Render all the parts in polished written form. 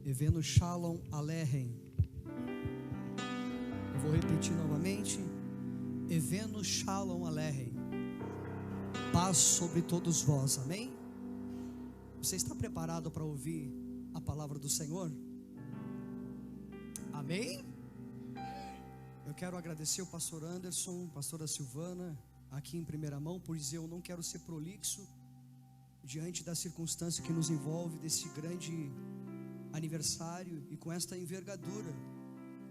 Evenu Shalom Aleichem. Eu vou repetir novamente. Evenu Shalom Aleichem. Paz sobre todos vós, amém? Você está preparado para ouvir a palavra do Senhor? Amém? Eu quero agradecer o pastor Anderson, pastora Silvana, aqui em primeira mão, pois eu não quero ser prolixo diante da circunstância que nos envolve, desse grande aniversário e com esta envergadura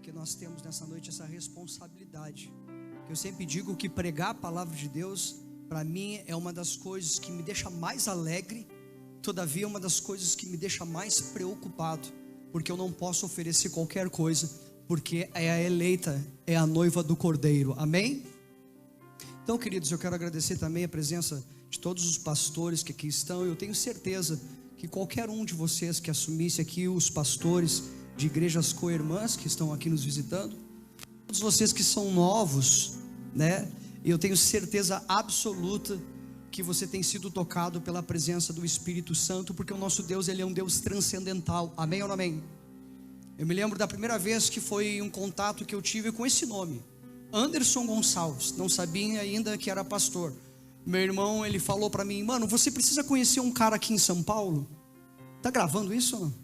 que nós temos nessa noite, essa responsabilidade. Eu sempre digo que pregar a palavra de Deus, para mim, é uma das coisas que me deixa mais alegre, todavia é uma das coisas que me deixa mais preocupado, porque eu não posso oferecer qualquer coisa, porque é a eleita, é a noiva do Cordeiro, amém? Então, queridos, eu quero agradecer também a presença de todos os pastores que aqui estão. Eu tenho certeza que qualquer um de vocês que assumisse aqui, os pastores de igrejas co-irmãs que estão aqui nos visitando, todos vocês que são novos, né? Eu tenho certeza absoluta que você tem sido tocado pela presença do Espírito Santo, porque o nosso Deus, ele é um Deus transcendental, amém ou não amém? Eu me lembro da primeira vez que foi um contato que eu tive com esse nome, Anderson Gonçalves. Não sabia ainda que era pastor. Meu irmão, ele falou para mim: mano, você precisa conhecer um cara aqui em São Paulo. Tá gravando isso ou não? Se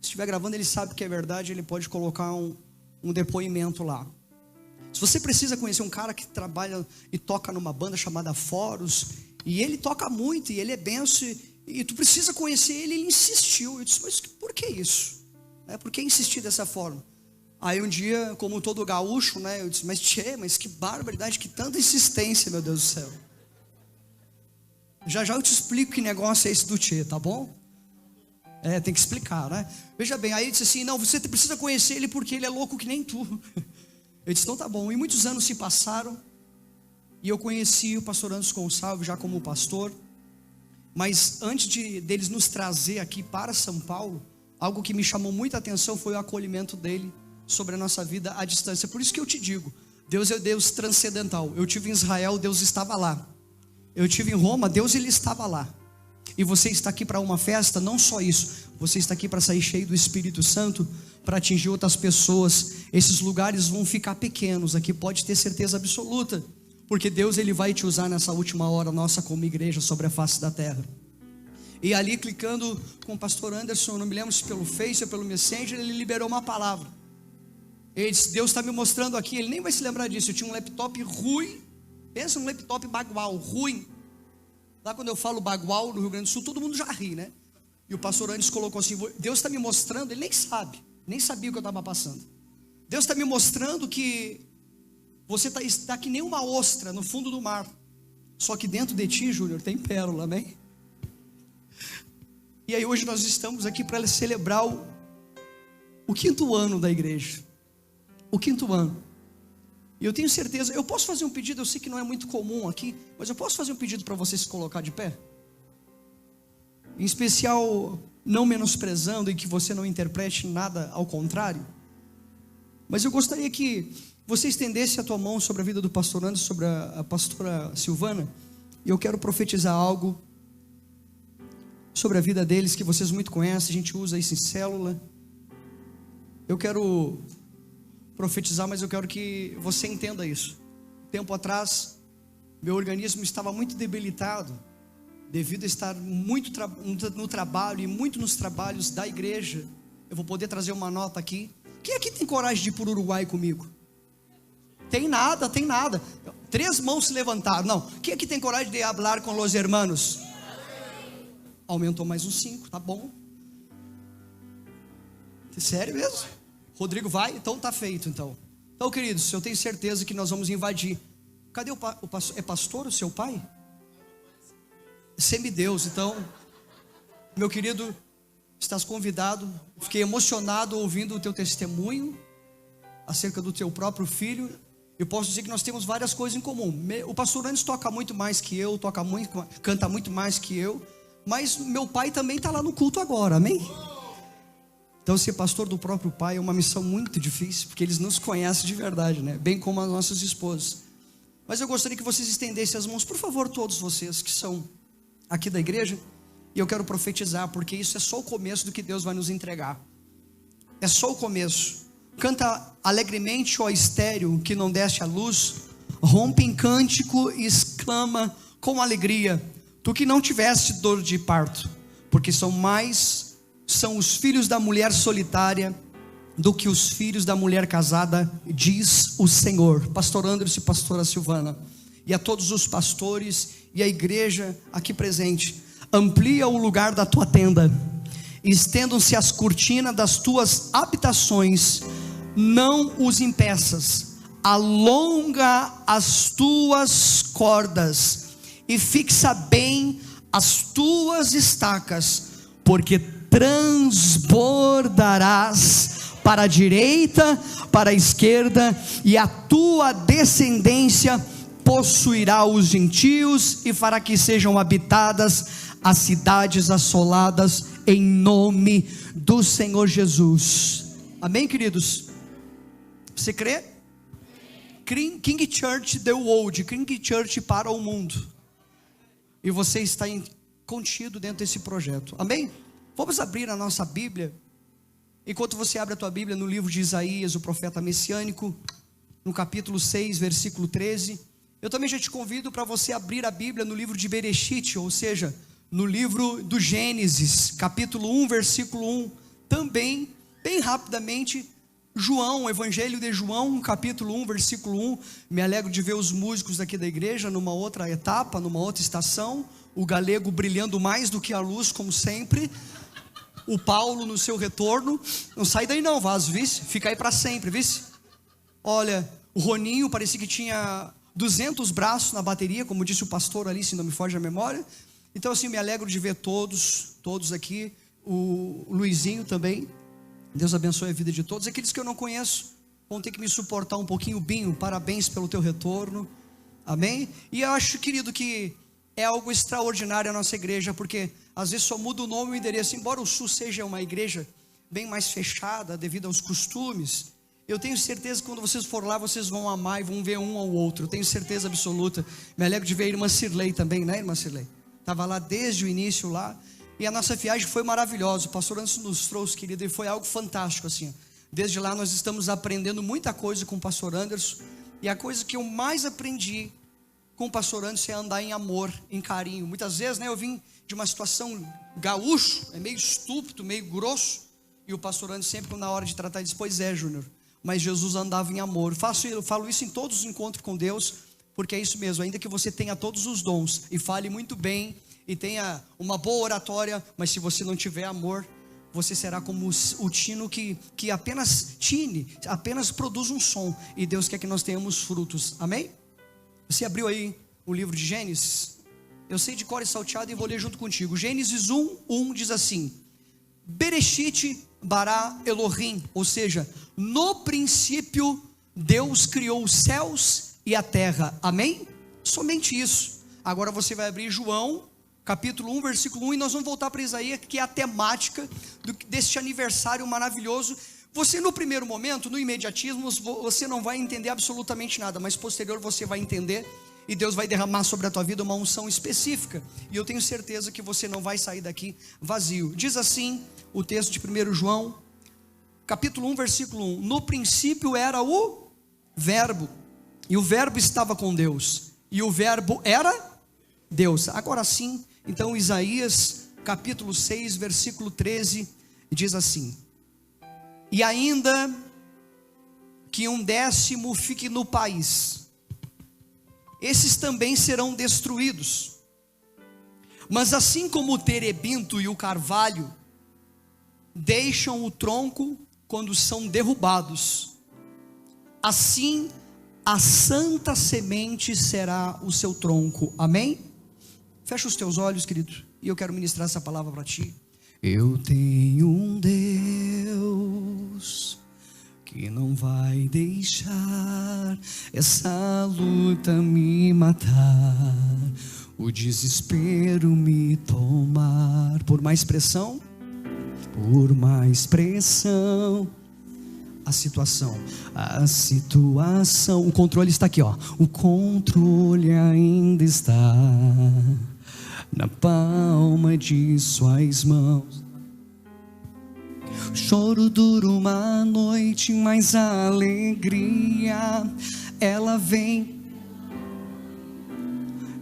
estiver gravando, ele sabe que é verdade, ele pode colocar um depoimento lá. Se você precisa conhecer um cara que trabalha e toca numa banda chamada Foros, e ele toca muito, e ele é benção, e tu precisa conhecer ele, ele insistiu. Eu disse: mas por que isso? Por que insistir dessa forma? Aí um dia, como todo gaúcho, né, eu disse: mas que barbaridade, que tanta insistência, meu Deus do céu. Já eu te explico que negócio é esse do Tchê, tá bom? Tem que explicar, né? Veja bem, aí ele disse assim: não, você precisa conhecer ele porque ele é louco que nem tu. Eu disse: então tá bom. E muitos anos se passaram, e eu conheci o pastor Anderson Gonçalves já como pastor. Mas antes deles nos trazer aqui para São Paulo, algo que me chamou muita atenção foi o acolhimento dele sobre a nossa vida à distância. Por isso que eu te digo, Deus é Deus transcendental. Eu estive em Israel, Deus estava lá. Eu estive em Roma, Deus, ele estava lá. E você está aqui para uma festa, não só isso, você está aqui para sair cheio do Espírito Santo, para atingir outras pessoas. Esses lugares vão ficar pequenos aqui, pode ter certeza absoluta, porque Deus, ele vai te usar nessa última hora nossa como igreja sobre a face da terra. E ali, clicando com o pastor Anderson, não me lembro se pelo Face ou pelo Messenger, ele liberou uma palavra. Ele disse: Deus está me mostrando aqui. Ele nem vai se lembrar disso. Eu tinha um laptop ruim. Pensa num laptop bagual, ruim. Lá quando eu falo bagual no Rio Grande do Sul, todo mundo já ri, né? E o pastor Anderson colocou assim: Deus está me mostrando. Ele nem sabe, nem sabia o que eu estava passando. Deus está me mostrando que você está que nem uma ostra no fundo do mar. Só que dentro de ti, Júnior, tem pérola, amém? E aí hoje nós estamos aqui para celebrar o 5º ano da igreja. O 5º ano. E eu tenho certeza, eu posso fazer um pedido, eu sei que não é muito comum aqui, mas eu posso fazer um pedido para você se colocar de pé? Em especial, não menosprezando e que você não interprete nada ao contrário. Mas eu gostaria que você estendesse a tua mão sobre a vida do pastor Anderson, sobre a pastora Silvana. E eu quero profetizar algo sobre a vida deles, que vocês muito conhecem, a gente usa isso em célula. Eu quero profetizar, mas eu quero que você entenda isso. Tempo atrás, meu organismo estava muito debilitado, devido a estar muito no trabalho e muito nos trabalhos da igreja. Eu vou poder trazer uma nota aqui. Quem aqui tem coragem de ir para o Uruguai comigo? Tem nada. 3 mãos se levantaram. Não, quem aqui tem coragem de falar com os hermanos? Aumentou mais uns 5, tá bom? Sério mesmo? Rodrigo vai? Então tá feito então. Então, queridos, eu tenho certeza que nós vamos invadir. Cadê o pastor? É pastor o seu pai? Semideus. Então, meu querido, estás convidado. Fiquei emocionado ouvindo o teu testemunho acerca do teu próprio filho. Eu posso dizer que nós temos várias coisas em comum. O pastor Anderson toca muito mais que eu, canta muito mais que eu, mas meu pai também está lá no culto agora, amém? Então ser pastor do próprio pai é uma missão muito difícil, porque eles nos conhecem de verdade, né? Bem como as nossas esposas. Mas eu gostaria que vocês estendessem as mãos, por favor, todos vocês que são aqui da igreja. E eu quero profetizar, porque isso é só o começo do que Deus vai nos entregar. É só o começo. Canta alegremente, ó estéril, que não deste a luz. Rompe em cântico e exclama com alegria, tu que não tiveste dor de parto, porque são os filhos da mulher solitária do que os filhos da mulher casada, diz o Senhor. Pastor Anderson e pastora Silvana, e a todos os pastores e a igreja aqui presente, amplia o lugar da tua tenda, estendam-se as cortinas das tuas habitações, não os impeças, alonga as tuas cordas e fixa bem as tuas estacas, porque transbordarás para a direita, para a esquerda, e a tua descendência possuirá os gentios e fará que sejam habitadas as cidades assoladas em nome do Senhor Jesus. Amém, queridos? Você crê? King Church the world, King Church para o mundo, e você está contido dentro desse projeto. Amém? Vamos abrir a nossa Bíblia. Enquanto você abre a tua Bíblia no livro de Isaías, o profeta messiânico, no capítulo 6, versículo 13. Eu também já te convido para você abrir a Bíblia no livro de Bereshit, ou seja, no livro do Gênesis, capítulo 1, versículo 1. Também, bem rapidamente, João, o Evangelho de João, capítulo 1, versículo 1. Me alegro de ver os músicos daqui da igreja numa outra etapa, numa outra estação. O galego brilhando mais do que a luz, como sempre. O Paulo no seu retorno. Não sai daí não, Vaso, vice? Fica aí para sempre, vice? Olha, o Roninho parecia que tinha 200 braços na bateria, como disse o pastor ali, se não me foge a memória. Então assim, me alegro de ver todos aqui. O Luizinho também. Deus abençoe a vida de todos. Aqueles que eu não conheço vão ter que me suportar um pouquinho. Binho, parabéns pelo teu retorno. Amém? E eu acho, querido, que é algo extraordinário a nossa igreja, porque às vezes só muda o nome e o endereço. Embora o Sul seja uma igreja bem mais fechada devido aos costumes, eu tenho certeza que quando vocês for lá, vocês vão amar e vão ver um ao outro. Eu tenho certeza absoluta. Me alegro de ver a irmã Cirlei também, né, irmã Cirlei? Estava lá desde o início lá. E a nossa viagem foi maravilhosa. O pastor Anderson nos trouxe, querido, e foi algo fantástico assim. Desde lá nós estamos aprendendo muita coisa com o pastor Anderson. E a coisa que eu mais aprendi com o pastor Anderson é andar em amor, em carinho. Muitas vezes, né, eu vim de uma situação gaúcho, é meio estúpido, meio grosso. E o pastor Anderson sempre na hora de tratar diz, pois é, Júnior, mas Jesus andava em amor. Eu falo isso em todos os encontros com Deus, porque é isso mesmo. Ainda que você tenha todos os dons e fale muito bem e tenha uma boa oratória, mas se você não tiver amor, você será como o tino que apenas apenas produz um som, e Deus quer que nós tenhamos frutos. Amém? Você abriu aí o livro de Gênesis? Eu sei de cor e salteado e vou ler junto contigo. Gênesis 1 diz assim: Bereshit bara Elohim, ou seja, no princípio Deus criou os céus e a terra. Amém? Somente isso. Agora você vai abrir João capítulo 1, versículo 1, e nós vamos voltar para Isaías, que é a temática deste aniversário maravilhoso. Você no primeiro momento, no imediatismo, você não vai entender absolutamente nada, mas posterior você vai entender, e Deus vai derramar sobre a tua vida uma unção específica, e eu tenho certeza que você não vai sair daqui vazio. Diz assim o texto de 1 João, capítulo 1, versículo 1, no princípio era o verbo, e o verbo estava com Deus, e o verbo era Deus. Agora sim, então Isaías capítulo 6, versículo 13, diz assim: e ainda que 1/10 fique no país, esses também serão destruídos. Mas assim como o terebinto e o carvalho deixam o tronco quando são derrubados, assim a santa semente será o seu tronco. Amém? Fecha os teus olhos, querido, e eu quero ministrar essa palavra para ti. Eu tenho um Deus que não vai deixar essa luta me matar, o desespero me tomar. Por mais pressão, a situação, o controle está aqui, ó. O controle ainda está na palma de suas mãos. Choro dura uma noite, mas a alegria, ela vem.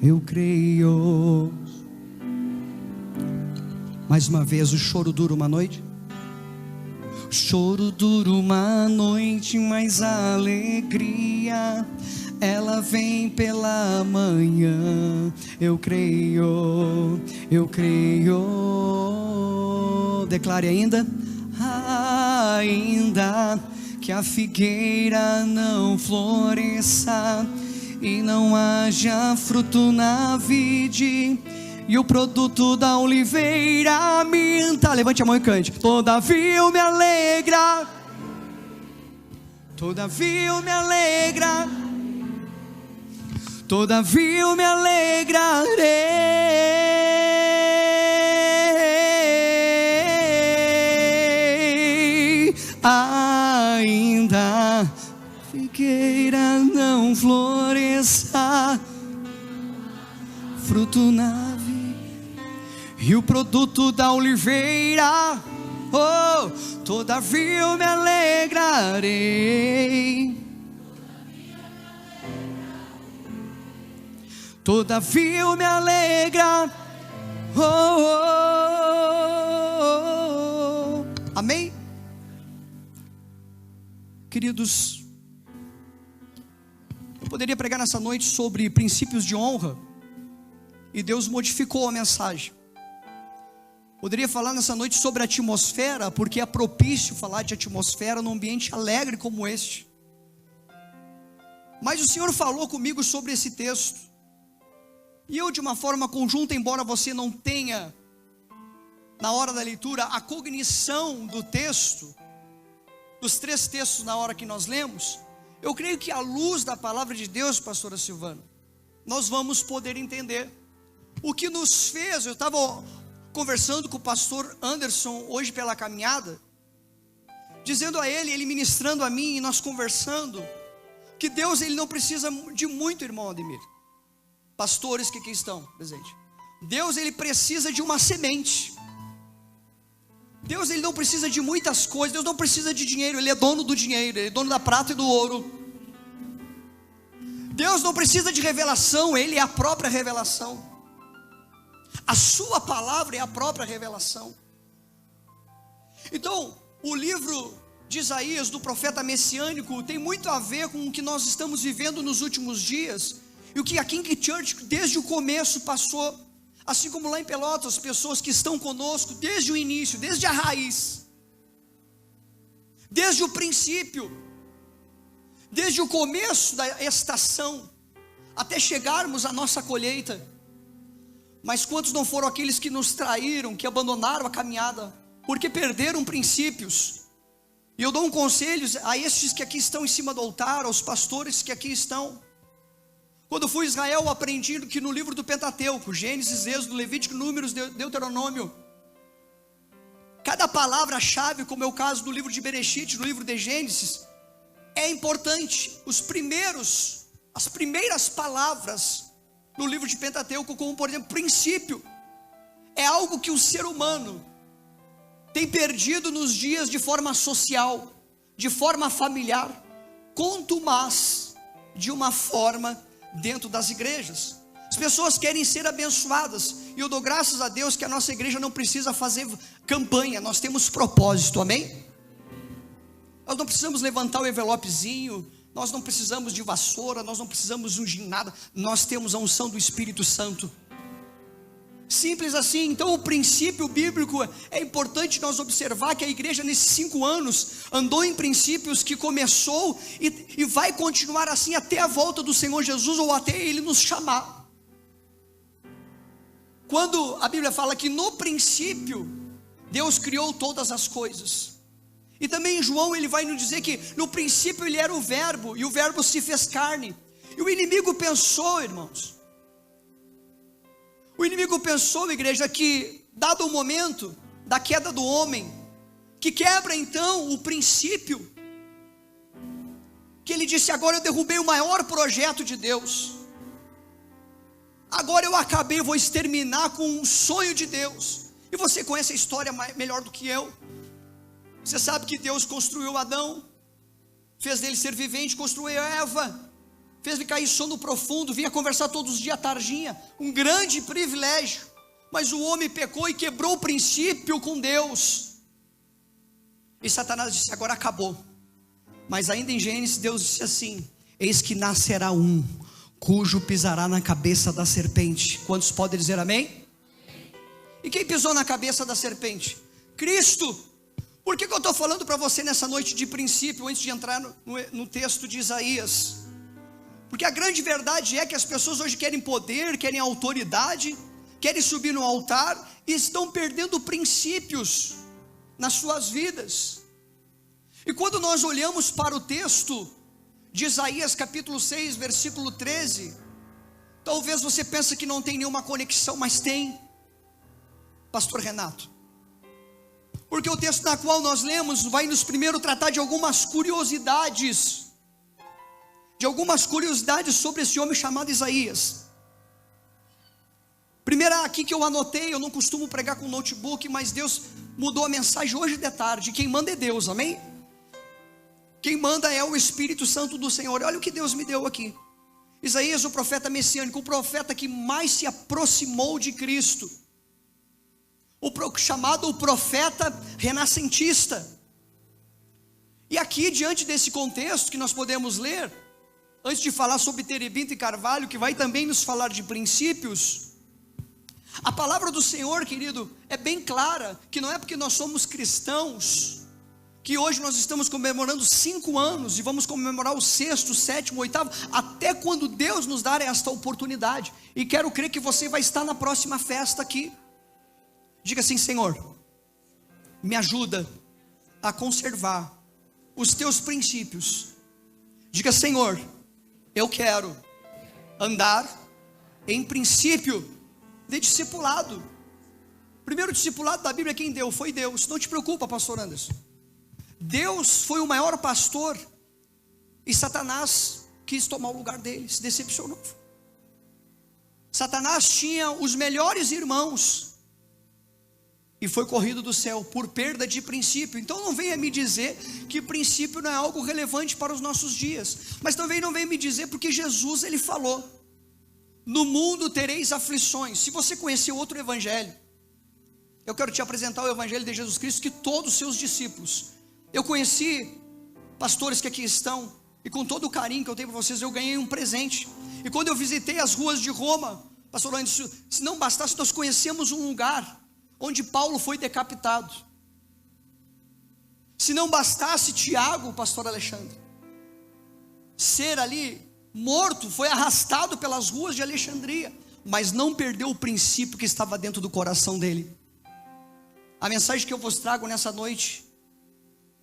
Eu creio. Mais uma vez, o choro dura uma noite. O choro dura uma noite, mas a alegria, ela vem pela manhã. Eu creio, eu creio. Declare ainda. Ainda que a figueira não floresça e não haja fruto na vide, e o produto da oliveira minta. Levante a mão e cante. Todavia eu me alegra, todavia eu me alegra, todavia eu me alegrarei. Ainda figueira não floresça, fruto na vida, e o produto da oliveira, oh, todavia eu me alegrarei. Todavia eu me alegra, oh, oh, oh. Amém? Queridos, eu poderia pregar nessa noite sobre princípios de honra, e Deus modificou a mensagem. Poderia falar nessa noite sobre atmosfera, porque é propício falar de atmosfera num ambiente alegre como este. Mas o Senhor falou comigo sobre esse texto, e eu, de uma forma conjunta, embora você não tenha na hora da leitura a cognição do texto, dos 3 textos na hora que nós lemos, eu creio que à luz da palavra de Deus, pastora Silvana, nós vamos poder entender o que nos fez. Eu estava conversando com o pastor Anderson hoje pela caminhada, dizendo a ele ministrando a mim, e nós conversando, que Deus, ele não precisa de muito, irmão Ademir, pastores que aqui estão presentes. Deus, ele precisa de uma semente. Deus, ele não precisa de muitas coisas. Deus não precisa de dinheiro, ele é dono do dinheiro, ele é dono da prata e do ouro. Deus não precisa de revelação, ele é a própria revelação. A sua palavra é a própria revelação. Então, o livro de Isaías, do profeta messiânico, tem muito a ver com o que nós estamos vivendo nos últimos dias, e o que a King Church desde o começo passou. Assim como lá em Pelotas, pessoas que estão conosco desde o início, desde a raiz, desde o princípio, desde o começo da estação, até chegarmos à nossa colheita. Mas quantos não foram aqueles que nos traíram, que abandonaram a caminhada, porque perderam princípios? E eu dou um conselho a estes que aqui estão em cima do altar, aos pastores que aqui estão. Quando fui a Israel, eu aprendi que no livro do Pentateuco, Gênesis, Êxodo, Levítico, Números, Deuteronômio, cada palavra-chave, como é o caso do livro de Bereshit, no livro de Gênesis, é importante. As primeiras palavras no livro de Pentateuco, como por exemplo, princípio, é algo que o ser humano tem perdido nos dias de forma social, de forma familiar, quanto mais de uma forma dentro das igrejas. As pessoas querem ser abençoadas, e eu dou graças a Deus que a nossa igreja não precisa fazer campanha, nós temos propósito, amém? Nós não precisamos levantar o envelopezinho, nós não precisamos de vassoura, nós não precisamos ungir nada, nós temos a unção do Espírito Santo. Simples assim. Então o princípio bíblico, é importante nós observar que a igreja nesses 5 anos andou em princípios que começou e vai continuar assim até a volta do Senhor Jesus, ou até Ele nos chamar. Quando a Bíblia fala que no princípio Deus criou todas as coisas, e também em João ele vai nos dizer que no princípio Ele era o verbo, e o verbo se fez carne. E o inimigo pensou, irmãos, o inimigo pensou, igreja, que dado o momento da queda do homem, que quebra então o princípio, que ele disse: agora eu derrubei o maior projeto de Deus, agora eu acabei, eu vou exterminar com um sonho de Deus. E você conhece a história melhor do que eu. Você sabe que Deus construiu Adão, fez dele ser vivente, construiu Eva, fez-lhe cair sono profundo, vinha conversar todos os dias à tardinha, um grande privilégio. Mas o homem pecou e quebrou o princípio com Deus. E Satanás disse: agora acabou. Mas ainda em Gênesis, Deus disse assim: eis que nascerá um, cujo pisará na cabeça da serpente. Quantos podem dizer amém? E quem pisou na cabeça da serpente? Cristo. Por que eu estou falando para você nessa noite de princípio, antes de entrar no texto de Isaías? Porque a grande verdade é que as pessoas hoje querem poder, querem autoridade, querem subir no altar e estão perdendo princípios nas suas vidas. E quando nós olhamos para o texto de Isaías capítulo 6, versículo 13, talvez você pense que não tem nenhuma conexão, mas tem, pastor Renato. Porque o texto na qual nós lemos vai nos primeiro tratar de algumas curiosidades, sobre esse homem chamado Isaías. Primeira aqui que eu anotei, eu não costumo pregar com notebook, mas Deus mudou a mensagem hoje de tarde. Quem manda é Deus, amém? Quem manda é o Espírito Santo do Senhor. Olha o que Deus me deu aqui. Isaías, o profeta messiânico, o profeta que mais se aproximou de Cristo, chamado o profeta renascentista. E aqui, diante desse contexto que nós podemos ler, antes de falar sobre Terebinto e Carvalho, que vai também nos falar de princípios, a palavra do Senhor, querido, é bem clara, que não é porque nós somos cristãos, que hoje nós estamos comemorando 5 anos, e vamos comemorar o 6º, 7º, 8º, até quando Deus nos dar esta oportunidade, e quero crer que você vai estar na próxima festa aqui. Diga assim: Senhor, me ajuda a conservar os teus princípios. Diga: Senhor, eu quero andar em princípio de discipulado. Primeiro discipulado da Bíblia quem deu? Foi Deus. Não te preocupa, pastor Anderson. Deus foi o maior pastor, e Satanás quis tomar o lugar dele, se decepcionou. Satanás tinha os melhores irmãos e foi corrido do céu por perda de princípio. Então não venha me dizer que princípio não é algo relevante para os nossos dias. Mas também não venha me dizer, porque Jesus ele falou: no mundo tereis aflições. Se você conhecer outro evangelho, eu quero te apresentar o evangelho de Jesus Cristo, que todos os seus discípulos, eu conheci pastores que aqui estão, e com todo o carinho que eu tenho para vocês, eu ganhei um presente. E quando eu visitei as ruas de Roma, pastor Anderson, se não bastasse, nós conhecemos um lugar onde Paulo foi decapitado. Se não bastasse Tiago, pastor Alexandre, ser ali morto, foi arrastado pelas ruas de Alexandria, mas não perdeu o princípio que estava dentro do coração dele. A mensagem que eu vos trago nessa noite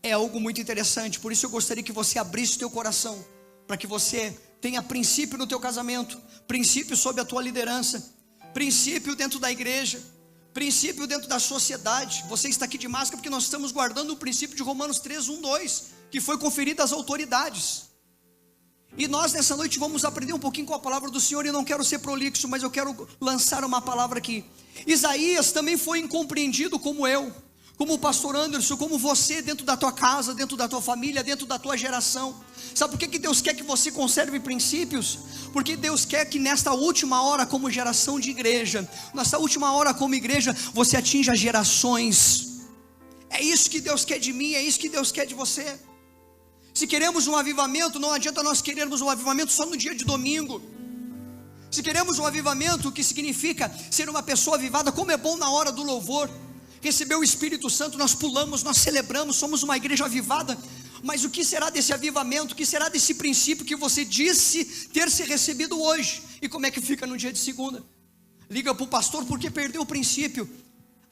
é algo muito interessante, por isso eu gostaria que você abrisse o teu coração, para que você tenha princípio no teu casamento, princípio sobre a tua liderança, princípio dentro da igreja, princípio dentro da sociedade. Você está aqui de máscara porque nós estamos guardando o princípio de Romanos 3, 1, 2, que foi conferido às autoridades. E nós nessa noite vamos aprender um pouquinho com a palavra do Senhor, e não quero ser prolixo, mas eu quero lançar uma palavra aqui. Isaías também foi incompreendido como eu, como o pastor Anderson, como você, dentro da tua casa, dentro da tua família, dentro da tua geração. Sabe por que Deus quer que você conserve princípios? Porque Deus quer que nesta última hora, como geração de igreja, nessa última hora como igreja, você atinja gerações. É isso que Deus quer de mim, é isso que Deus quer de você. Se queremos um avivamento, não adianta nós querermos um avivamento só no dia de domingo. Se queremos um avivamento, que significa ser uma pessoa avivada, como é bom na hora do louvor, receber o Espírito Santo, nós pulamos, nós celebramos, somos uma igreja avivada. Mas o que será desse avivamento? O que será desse princípio que você disse ter se recebido hoje? E como é que fica no dia de segunda? Liga para o pastor porque perdeu o princípio.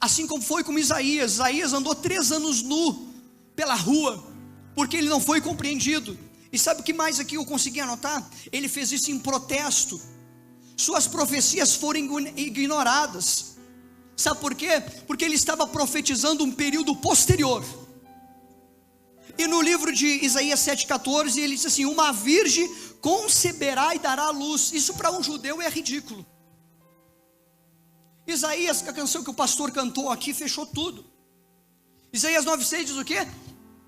Assim como foi com Isaías. Isaías andou 3 anos nu pela rua, porque ele não foi compreendido. E sabe o que mais aqui eu consegui anotar? Ele fez isso em protesto. Suas profecias foram ignoradas. Sabe por quê? Porque ele estava profetizando um período posterior. E no livro de Isaías 7,14 ele diz assim: uma virgem conceberá e dará à luz. Isso para um judeu é ridículo. Isaías, a canção que o pastor cantou aqui, fechou tudo. Isaías 9,6 diz o quê?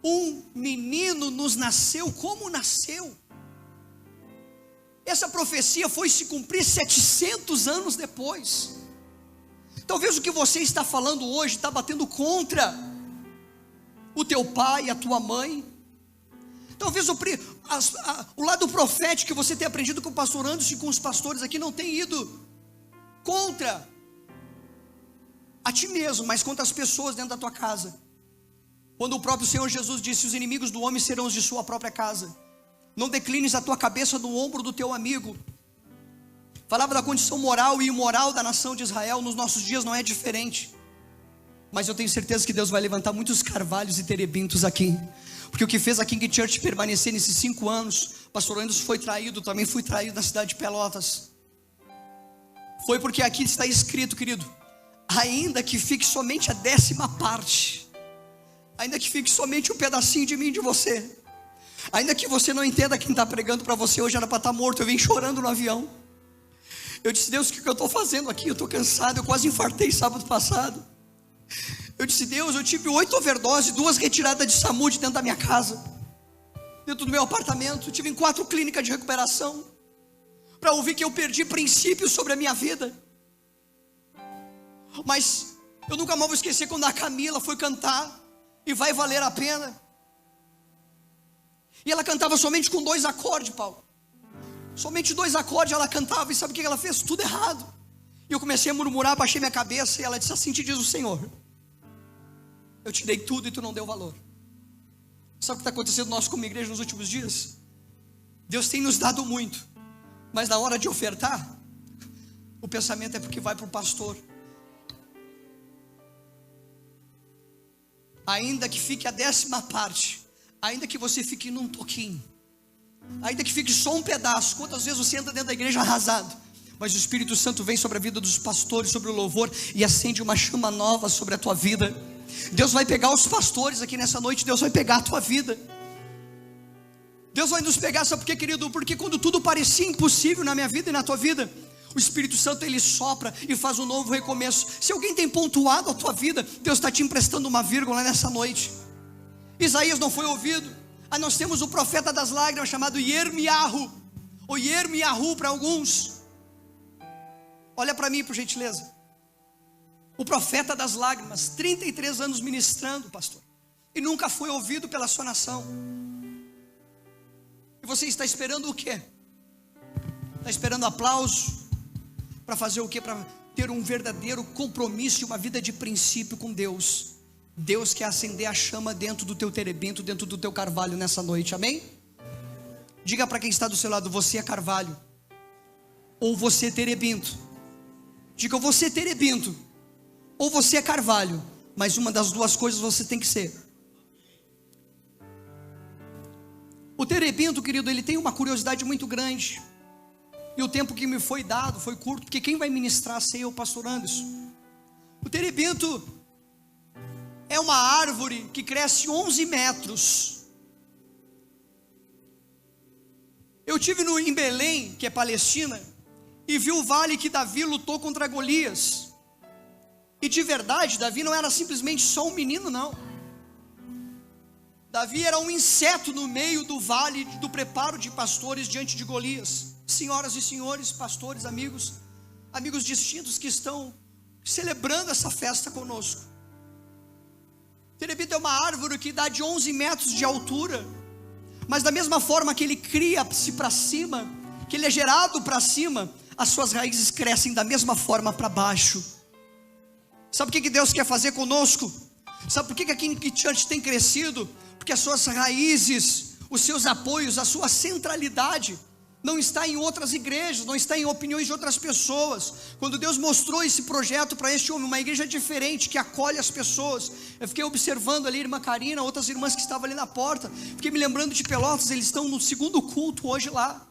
um menino nos nasceu. Como nasceu? Essa profecia foi se cumprir 700 anos depois. Talvez o que você está falando hoje está batendo contra o teu pai, a tua mãe. Talvez o lado profético que você tem aprendido com o pastor Anderson e com os pastores aqui não tenha ido contra a ti mesmo, mas contra as pessoas dentro da tua casa. Quando o próprio Senhor Jesus disse: os inimigos do homem serão os de sua própria casa. Não declines a tua cabeça do ombro do teu amigo. Falava da condição moral e imoral da nação de Israel. Nos nossos dias não é diferente. Mas eu tenho certeza que Deus vai levantar muitos carvalhos e terebintos aqui. Porque o que fez a King Church permanecer nesses 5 anos, pastor Anderson foi traído, também fui traído na cidade de Pelotas. Foi porque aqui está escrito, querido: ainda que fique somente a 10ª parte, ainda que fique somente um pedacinho de mim e de você, ainda que você não entenda quem está pregando para você hoje era para estar morto, eu vim chorando no avião. Eu disse: Deus, o que eu estou fazendo aqui? Eu estou cansado, eu quase infartei sábado passado. Eu disse: Deus, eu tive 8 overdoses, 2 retiradas de SAMU de dentro da minha casa, dentro do meu apartamento. Eu tive em 4 clínicas de recuperação, para ouvir que eu perdi princípios sobre a minha vida. Mas eu nunca mais vou esquecer quando a Camila foi cantar E Vai Valer a Pena. E ela cantava somente com 2 acordes, Paulo. Somente 2 acordes ela cantava. E sabe o que ela fez? Tudo errado. E eu comecei a murmurar, baixei minha cabeça. E ela disse: assim te diz o Senhor: eu te dei tudo e tu não deu valor. Sabe o que está acontecendo nós como igreja nos últimos dias? Deus tem nos dado muito, mas na hora de ofertar, o pensamento é porque vai para o pastor. Ainda que fique a 10ª parte, ainda que você fique num toquinho, ainda que fique só um pedaço. Quantas vezes você entra dentro da igreja arrasado, mas o Espírito Santo vem sobre a vida dos pastores, sobre o louvor, e acende uma chama nova sobre a tua vida. Deus vai pegar os pastores aqui nessa noite. Deus vai pegar a tua vida. Deus vai nos pegar, sabe por quê, querido? Porque quando tudo parecia impossível na minha vida e na tua vida, o Espírito Santo, ele sopra e faz um novo recomeço. Se alguém tem pontuado a tua vida, Deus está te emprestando uma vírgula nessa noite. Isaías não foi ouvido. Aí nós temos o profeta das lágrimas, chamado Yermiahu, ou Yermiahu para alguns. Olha para mim, por gentileza. O profeta das lágrimas, 33 anos ministrando, pastor, e nunca foi ouvido pela sua nação. E você está esperando o quê? Está esperando aplauso para fazer o quê? Para ter um verdadeiro compromisso e uma vida de princípio com Deus. Deus quer acender a chama dentro do teu terebinto, dentro do teu carvalho nessa noite, amém? Diga para quem está do seu lado: você é carvalho ou você é terebinto. Diga: você é terebinto ou você é carvalho, mas uma das duas coisas você tem que ser. O terebinto, querido, ele tem uma curiosidade muito grande, e o tempo que me foi dado foi curto, porque quem vai ministrar sei eu, pastor Anderson. O terebinto é uma árvore que cresce 11 metros. Eu estive em Belém, que é Palestina, e vi o vale que Davi lutou contra Golias. E de verdade, Davi não era simplesmente só um menino, não. Davi era um inseto no meio do vale do preparo de pastores diante de Golias. Senhoras e senhores, pastores, amigos distintos que estão celebrando essa festa conosco. Terebinto é uma árvore que dá de 11 metros de altura, mas da mesma forma que ele cria-se para cima, que ele é gerado para cima, as suas raízes crescem da mesma forma para baixo. Sabe o que Deus quer fazer conosco? Sabe por que a King Church tem crescido? Porque as suas raízes, os seus apoios, a sua centralidade não está em outras igrejas, não está em opiniões de outras pessoas. Quando Deus mostrou esse projeto para este homem, uma igreja diferente, que acolhe as pessoas, eu fiquei observando ali a irmã Karina, outras irmãs que estavam ali na porta, fiquei me lembrando de Pelotas, eles estão no 2º culto hoje lá.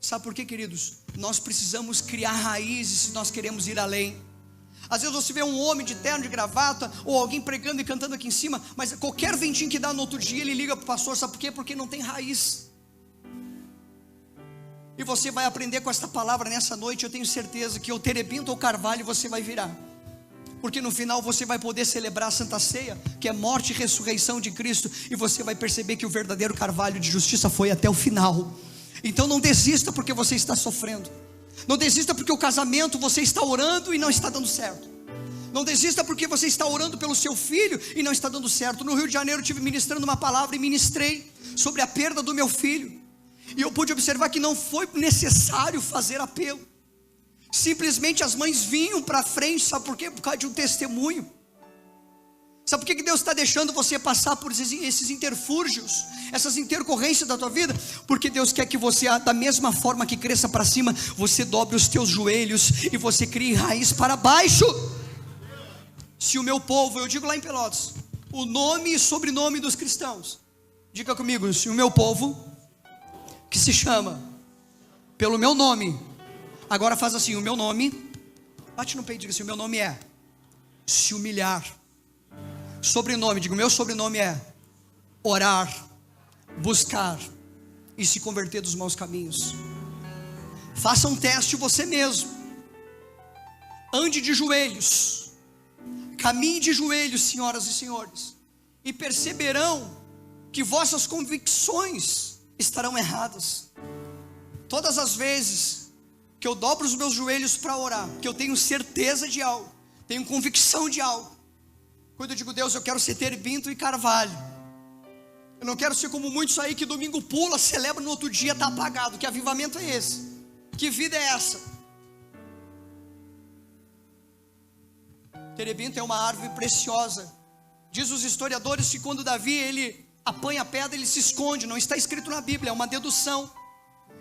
Sabe por quê, queridos? Nós precisamos criar raízes se nós queremos ir além. Às vezes você vê um homem de terno, de gravata, ou alguém pregando e cantando aqui em cima, mas qualquer ventinho que dá no outro dia, ele liga para o pastor. Sabe por quê? Porque não tem raiz. E você vai aprender com esta palavra nessa noite. Eu tenho certeza que o terebinto ou carvalho você vai virar. porque no final você vai poder celebrar a Santa Ceia, que é morte e ressurreição de Cristo, e você vai perceber que o verdadeiro carvalho de justiça foi até o final. Então não desista porque você está sofrendo, não desista porque o casamento você está orando e não está dando certo, não desista porque você está orando pelo seu filho e não está dando certo. No Rio de Janeiro eu estive ministrando uma palavra e ministrei sobre a perda do meu filho, e eu pude observar que não foi necessário fazer apelo, simplesmente as mães vinham para frente. Sabe por quê? Por causa de um testemunho. Sabe por que Deus está deixando você passar por esses interfúrgios, essas intercorrências da tua vida? Porque Deus quer que você, da mesma forma que cresça para cima, você dobre os teus joelhos e você crie raiz para baixo. Se o meu povo, eu digo lá em Pelotas, o nome e sobrenome dos cristãos, diga comigo, se o meu povo, que se chama pelo meu nome, agora faz assim, o meu nome, bate no peito e diga assim, o meu nome é se humilhar. Sobrenome, diga, o meu sobrenome é orar, buscar e se converter dos maus caminhos. Faça um teste você mesmo, ande de joelhos, caminhe de joelhos, senhoras e senhores, e perceberão que vossas convicções estarão erradas. Todas as vezes que eu dobro os meus joelhos para orar, que eu tenho certeza de algo, tenho convicção de algo, quando eu digo, Deus, eu quero ser terebinto e carvalho, eu não quero ser como muitos aí que domingo pula, celebra, no outro dia está apagado. Que avivamento é esse? Que vida é essa? Terebinto é uma árvore preciosa. Diz os historiadores que quando Davi ele apanha a pedra, ele se esconde. Não está escrito na Bíblia, é uma dedução.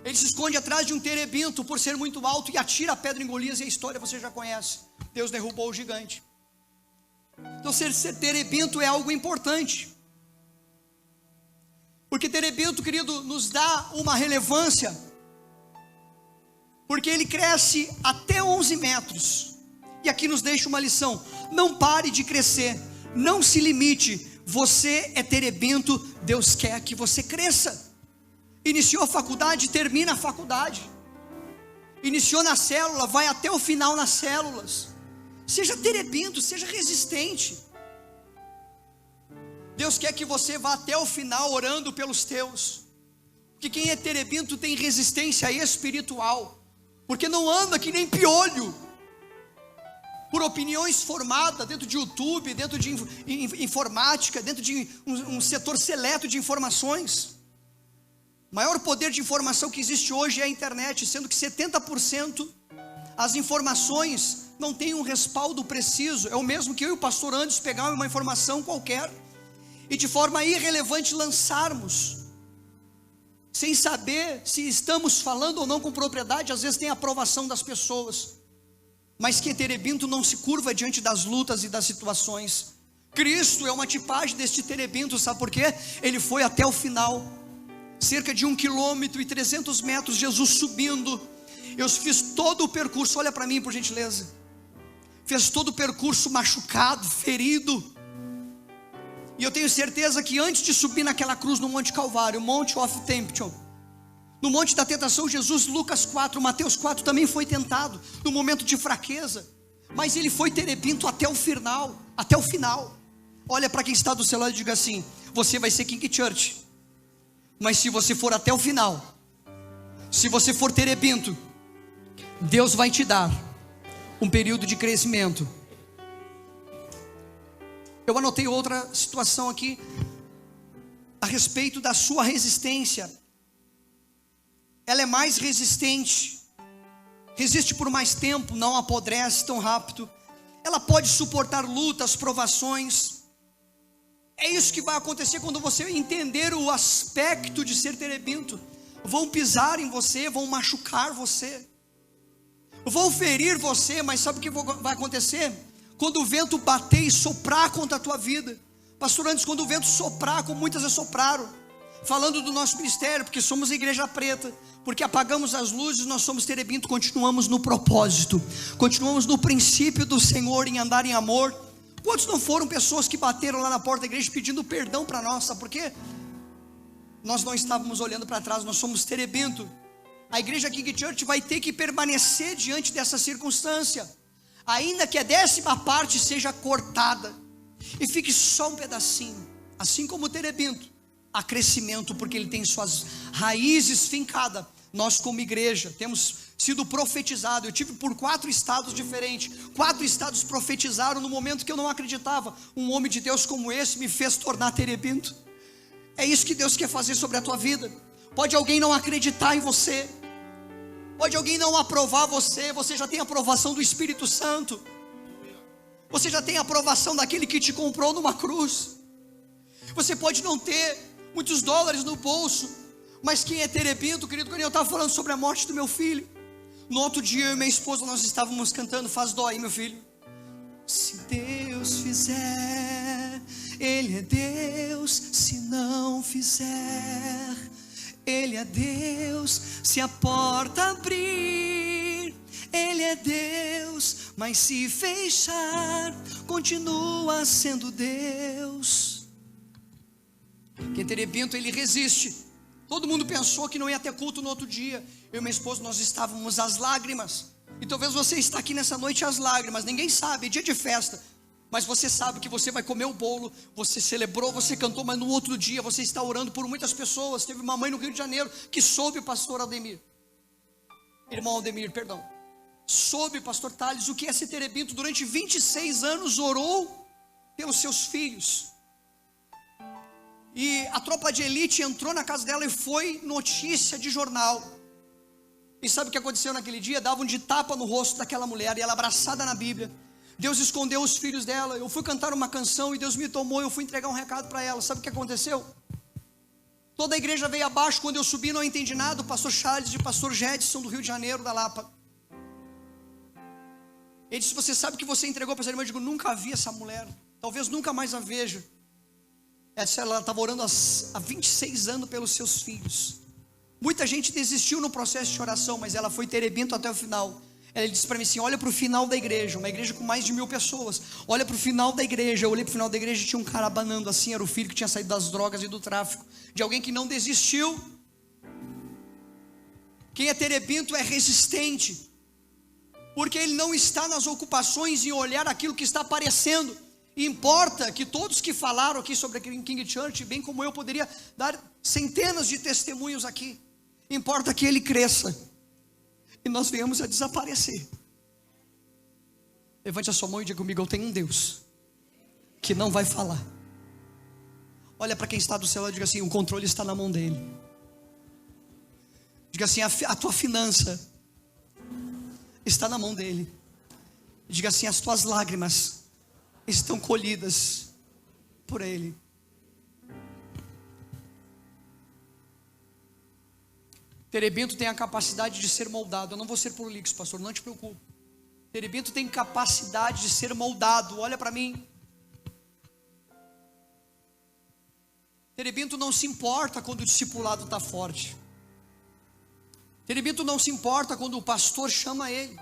Ele se esconde atrás de um terebinto por ser muito alto e atira a pedra em Golias, e a história você já conhece. Deus derrubou o gigante. Então ser terebinto é algo importante, porque terebinto, querido, nos dá uma relevância, porque ele cresce até 11 metros, e aqui nos deixa uma lição: não pare de crescer, não se limite, você é terebinto, Deus quer que você cresça. Iniciou a faculdade, termina a faculdade, iniciou na célula, vai até o final nas células, seja terebinto, seja resistente. Deus quer que você vá até o final orando pelos teus, porque quem é terebinto tem resistência espiritual, porque não anda que nem piolho, por opiniões formadas dentro de YouTube, dentro de informática, dentro de um setor seleto de informações. O maior poder de informação que existe hoje é a internet, sendo que 70% as informações não têm um respaldo preciso. É o mesmo que eu e o pastor Anderson pegarmos uma informação qualquer e de forma irrelevante lançarmos, sem saber se estamos falando ou não com propriedade. Às vezes tem a aprovação das pessoas, mas que terebinto não se curva diante das lutas e das situações. Cristo é uma tipagem deste terebinto, sabe por quê? Ele foi até o final, cerca de 1,3 km, Jesus subindo. Eu fiz todo o percurso, olha para mim por gentileza, fez todo o percurso machucado, ferido, e eu tenho certeza que antes de subir naquela cruz no Monte Calvário, Mount of Temptation, no Monte da Tentação, Jesus, Lucas 4, Mateus 4, também foi tentado, no momento de fraqueza, mas ele foi terebinto até o final, até o final. Olha para quem está do seu lado e diga assim: você vai ser King Church, mas se você for até o final, se você for terebinto, Deus vai te dar um período de crescimento. Eu anotei outra situação aqui, a respeito da sua resistência. Ela é mais resistente, resiste por mais tempo, não apodrece tão rápido. Ela pode suportar lutas, provações. É isso que vai acontecer quando você entender o aspecto de ser terebinto. Vão pisar em você, vão machucar você, vão ferir você, mas sabe o que vai acontecer? Quando o vento bater e soprar contra a tua vida, pastor, antes, quando o vento soprar, como muitas vezes sopraram, falando do nosso ministério, porque somos a igreja preta, porque apagamos as luzes, nós somos terebinto, continuamos no propósito, continuamos no princípio do Senhor, em andar em amor. Quantos não foram pessoas que bateram lá na porta da igreja pedindo perdão para nós? Sabe por quê? Nós não estávamos olhando para trás, nós somos terebinto. A igreja King Church vai ter que permanecer diante dessa circunstância. ainda que a 10ª parte seja cortada e fique só um pedacinho, assim como o terebinto, há crescimento, porque ele tem suas raízes fincadas. Nós como igreja temos sido profetizados. Eu tive por 4 estados diferentes, 4 estados profetizaram no momento que eu não acreditava. Um homem de Deus como esse me fez tornar terebinto. É isso que Deus quer fazer sobre a tua vida. Pode alguém não acreditar em você, pode alguém não aprovar você, você já tem a aprovação do Espírito Santo, você já tem a aprovação daquele que te comprou numa cruz. Você pode não ter muitos dólares no bolso, mas quem é terebinto, querido, quando eu estava falando sobre a morte do meu filho, no outro dia eu e minha esposa, nós estávamos cantando Faz Dó aí, meu filho. Se Deus fizer, Ele é Deus. Se não fizer, Ele é Deus. Se a porta abrir, Ele é Deus. Mas se fechar, continua sendo Deus. Quem é terebinto, ele resiste. Todo mundo pensou que não ia ter culto no outro dia. Eu e minha esposa, nós estávamos às lágrimas. E talvez você está aqui nessa noite às lágrimas. Ninguém sabe, é dia de festa. Mas você sabe que você vai comer o bolo. Você celebrou, você cantou, mas no outro dia você está orando por muitas pessoas. Teve uma mãe no Rio de Janeiro que soube o pastor Aldemir, irmão Aldemir, perdão, soube o pastor Thales o que é ser terebinto. Durante 26 anos orou pelos seus filhos. E a tropa de elite entrou na casa dela e foi notícia de jornal. E sabe o que aconteceu naquele dia? Davam de tapa no rosto daquela mulher, e ela abraçada na Bíblia. Deus escondeu os filhos dela. Eu fui cantar uma canção e Deus me tomou. Eu fui entregar um recado para ela. Sabe o que aconteceu? Toda a igreja veio abaixo. Quando eu subi, não entendi nada. O pastor Charles e o pastor Jedson do Rio de Janeiro, da Lapa. Ele disse: você sabe que você entregou para essa irmã? Eu digo: nunca vi essa mulher, talvez nunca mais a veja. Ela estava orando há 26 anos pelos seus filhos. Muita gente desistiu no processo de oração, mas ela foi terebinto até o final. Ela disse para mim assim: olha para o final da igreja, uma igreja com mais de 1000 pessoas. Olha para o final da igreja. Eu olhei para o final da igreja e tinha um cara abanando assim. Era o filho que tinha saído das drogas e do tráfico, de alguém que não desistiu. Quem é terebinto é resistente, porque ele não está nas ocupações em olhar aquilo que está aparecendo. E importa que todos que falaram aqui sobre a King Church, bem como eu poderia dar centenas de testemunhos aqui, importa que ele cresça e nós venhamos a desaparecer. Levante a sua mão e diga comigo: eu tenho um Deus que não vai falar. Olha para quem está do céu e diga assim: o controle está na mão dele. Diga assim: a tua finança está na mão dele. Diga assim: as tuas lágrimas estão colhidas por ele. Terebinto tem a capacidade de ser moldado. Eu não vou ser prolixo, pastor, não te preocupe. Terebinto tem capacidade de ser moldado. Olha para mim. Terebinto não se importa quando o discipulado está forte. Terebinto não se importa quando o pastor chama ele.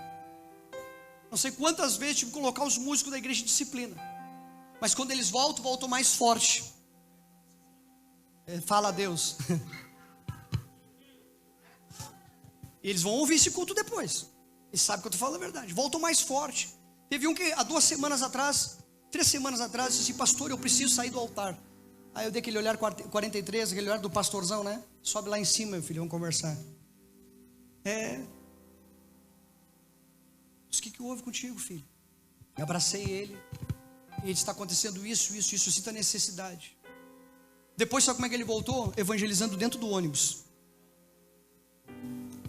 Não sei quantas vezes tive que colocar os músicos da igreja em disciplina, mas quando eles voltam mais forte. Fala a Deus. E eles vão ouvir esse culto depois. Eles sabem que eu estou falando a verdade. Voltam mais forte. Teve um que há 3 semanas atrás, disse assim: pastor, eu preciso sair do altar. Aí eu dei aquele olhar 43, aquele olhar do pastorzão, né? Sobe lá em cima, meu filho, vamos conversar. O que houve contigo, filho? Eu abracei ele. E ele: está acontecendo isso, eu sinto a necessidade. Depois, sabe como é que ele voltou? Evangelizando dentro do ônibus.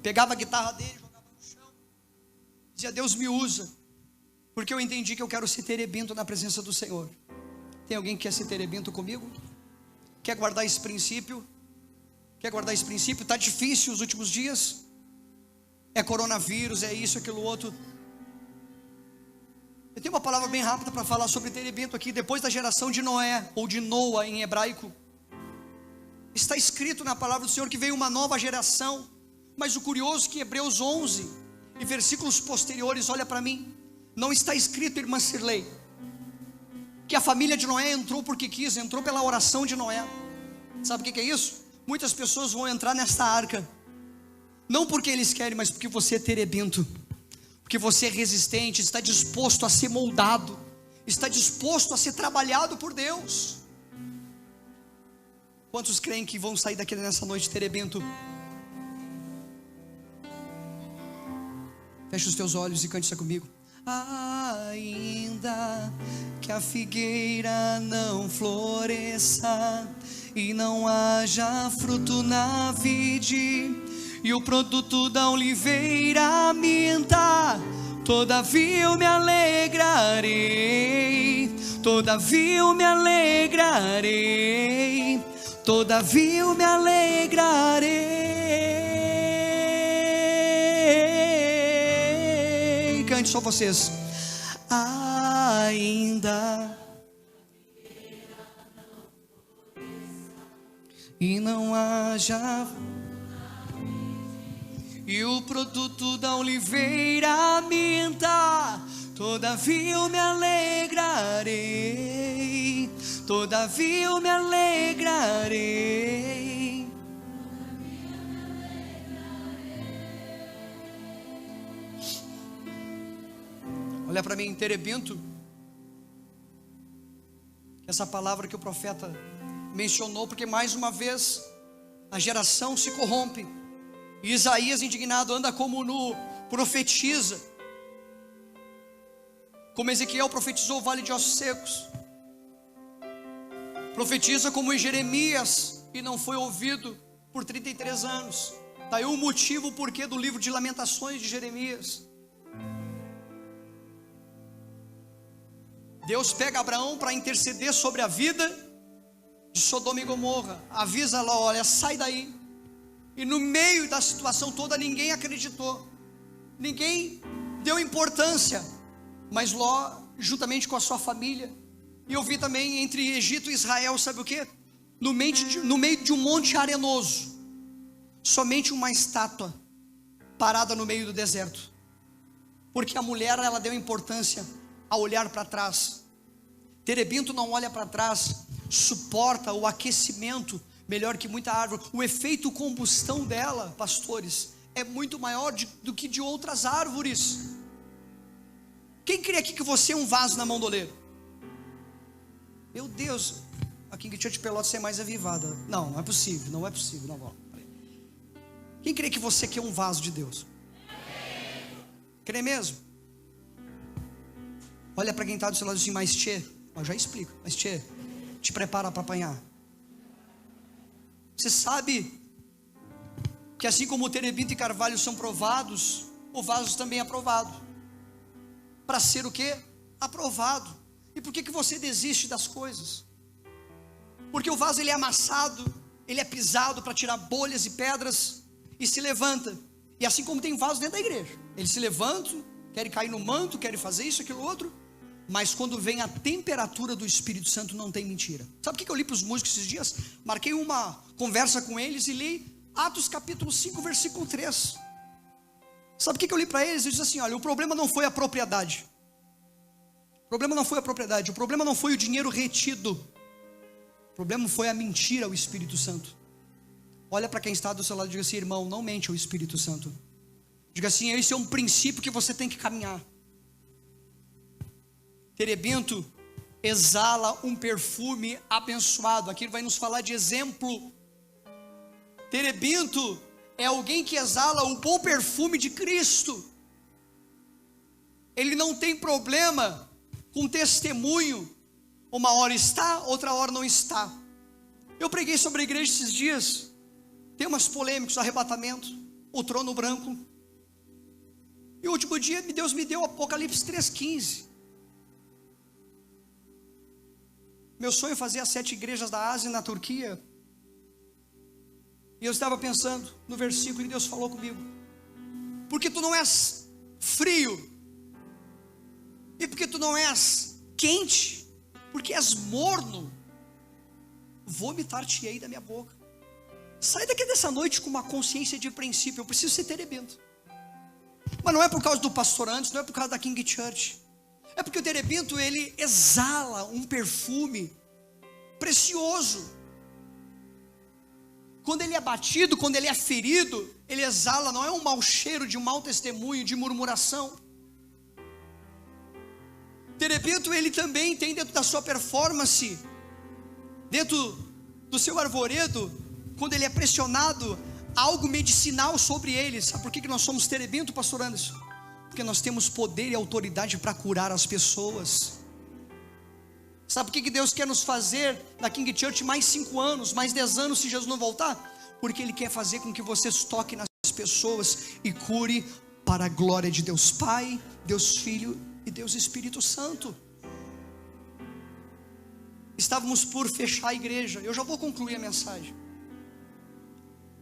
Pegava a guitarra dele, jogava no chão, dizia: Deus me usa, porque eu entendi que eu quero ser terebinto na presença do Senhor. Tem alguém que quer ser terebinto comigo? Quer guardar esse princípio? Está difícil os últimos dias? É coronavírus, é isso, aquilo outro. Eu tenho uma palavra bem rápida para falar sobre terebinto aqui. Depois da geração de Noé, ou de Noa em hebraico, está escrito na palavra do Senhor que veio uma nova geração. Mas o curioso é que Hebreus 11 e versículos posteriores, olha para mim, não está escrito, irmã Sirlei, que a família de Noé entrou porque quis, entrou pela oração de Noé. Sabe o que é isso? Muitas pessoas vão entrar nesta arca, não porque eles querem, mas porque você é terebinto, porque você é resistente, está disposto a ser moldado, está disposto a ser trabalhado por Deus. Quantos creem que vão sair daqui nessa noite terebento? Feche os teus olhos e cante isso comigo. Ainda que a figueira não floresça e não haja fruto na vide, e o produto da oliveira minta, todavia eu me alegrarei, todavia eu me alegrarei, todavia eu me alegrarei. Cante só vocês. Ainda e não haja, e o produto da oliveira minta, todavia eu me alegrarei, todavia eu me alegrarei. Olha para mim, terebinto. Essa palavra que o profeta mencionou, porque mais uma vez a geração se corrompe. E Isaías, indignado, anda como nu, profetiza, como Ezequiel profetizou o vale de ossos secos, profetiza como em Jeremias, e não foi ouvido por 33 anos. Está aí o motivo, o porquê do livro de Lamentações de Jeremias. Deus pega Abraão para interceder sobre a vida de Sodoma e Gomorra, avisa lá, olha, sai daí. E no meio da situação toda, ninguém acreditou, ninguém deu importância, mas Ló, juntamente com a sua família, e eu vi também entre Egito e Israel, sabe o que? No meio de um monte arenoso, somente uma estátua parada no meio do deserto, porque a mulher, ela deu importância a olhar para trás. Terebinto não olha para trás, suporta o aquecimento melhor que muita árvore. O efeito combustão dela, pastores, é muito maior do que de outras árvores. Quem crê aqui que você é um vaso na mão do oleiro? Meu Deus, a King Church Pelotas é mais avivada. Não, não é possível, não é possível, não, não. Quem crê que você aqui é um vaso de Deus? Crê mesmo? Olha para quem está do seu lado assim, mas tchê, eu já explico, mas tchê, te prepara para apanhar. Você sabe que assim como o terebinto e carvalho são provados, o vaso também é provado. Para ser o quê? Aprovado. E por que você desiste das coisas? Porque o vaso ele é amassado, ele é pisado para tirar bolhas e pedras, e se levanta. E assim como tem vasos dentro da igreja, eles se levantam, querem cair no manto, querem fazer isso, aquilo, outro. Mas quando vem a temperatura do Espírito Santo, não tem mentira. Sabe o que eu li para os músicos esses dias? Marquei uma conversa com eles e li Atos capítulo 5, versículo 3. Sabe o que eu li para eles? Eu disse assim, olha, o problema não foi a propriedade. O problema não foi a propriedade. O problema não foi o dinheiro retido. O problema foi a mentira ao Espírito Santo. Olha para quem está do seu lado e diga assim, irmão, não mente ao Espírito Santo. Diga assim, esse é um princípio que você tem que caminhar. Terebinto exala um perfume abençoado. Aqui ele vai nos falar de exemplo. Terebinto é alguém que exala o bom perfume de Cristo. Ele não tem problema com testemunho. Uma hora está, outra hora não está. Eu preguei sobre a igreja esses dias. Temas polêmicos, arrebatamento, o trono branco. E o último dia Deus me deu Apocalipse 3,15. Meu sonho é fazer as 7 igrejas da Ásia na Turquia. E eu estava pensando no versículo e Deus falou comigo. Porque tu não és frio, e porque tu não és quente, porque és morno, vomitar-te-ei da minha boca. Sai daqui dessa noite com uma consciência de princípio. Eu preciso ser terebinto. Mas não é por causa do pastor antes, não é por causa da King Church. É porque o terebinto, ele exala um perfume precioso. Quando ele é batido, quando ele é ferido, ele exala, não é um mau cheiro de um mau testemunho, de murmuração. terebinto, ele também tem dentro da sua performance, dentro do seu arvoredo, quando ele é pressionado, algo medicinal sobre ele. Sabe por que nós somos terebinto, pastor Anderson? Porque nós temos poder e autoridade para curar as pessoas. Sabe por que Deus quer nos fazer na King Church mais 5 anos, mais 10 anos se Jesus não voltar? Porque Ele quer fazer com que vocês toquem nas pessoas e cure para a glória de Deus Pai, Deus Filho e Deus Espírito Santo. Estávamos por fechar a igreja. Eu já vou concluir a mensagem.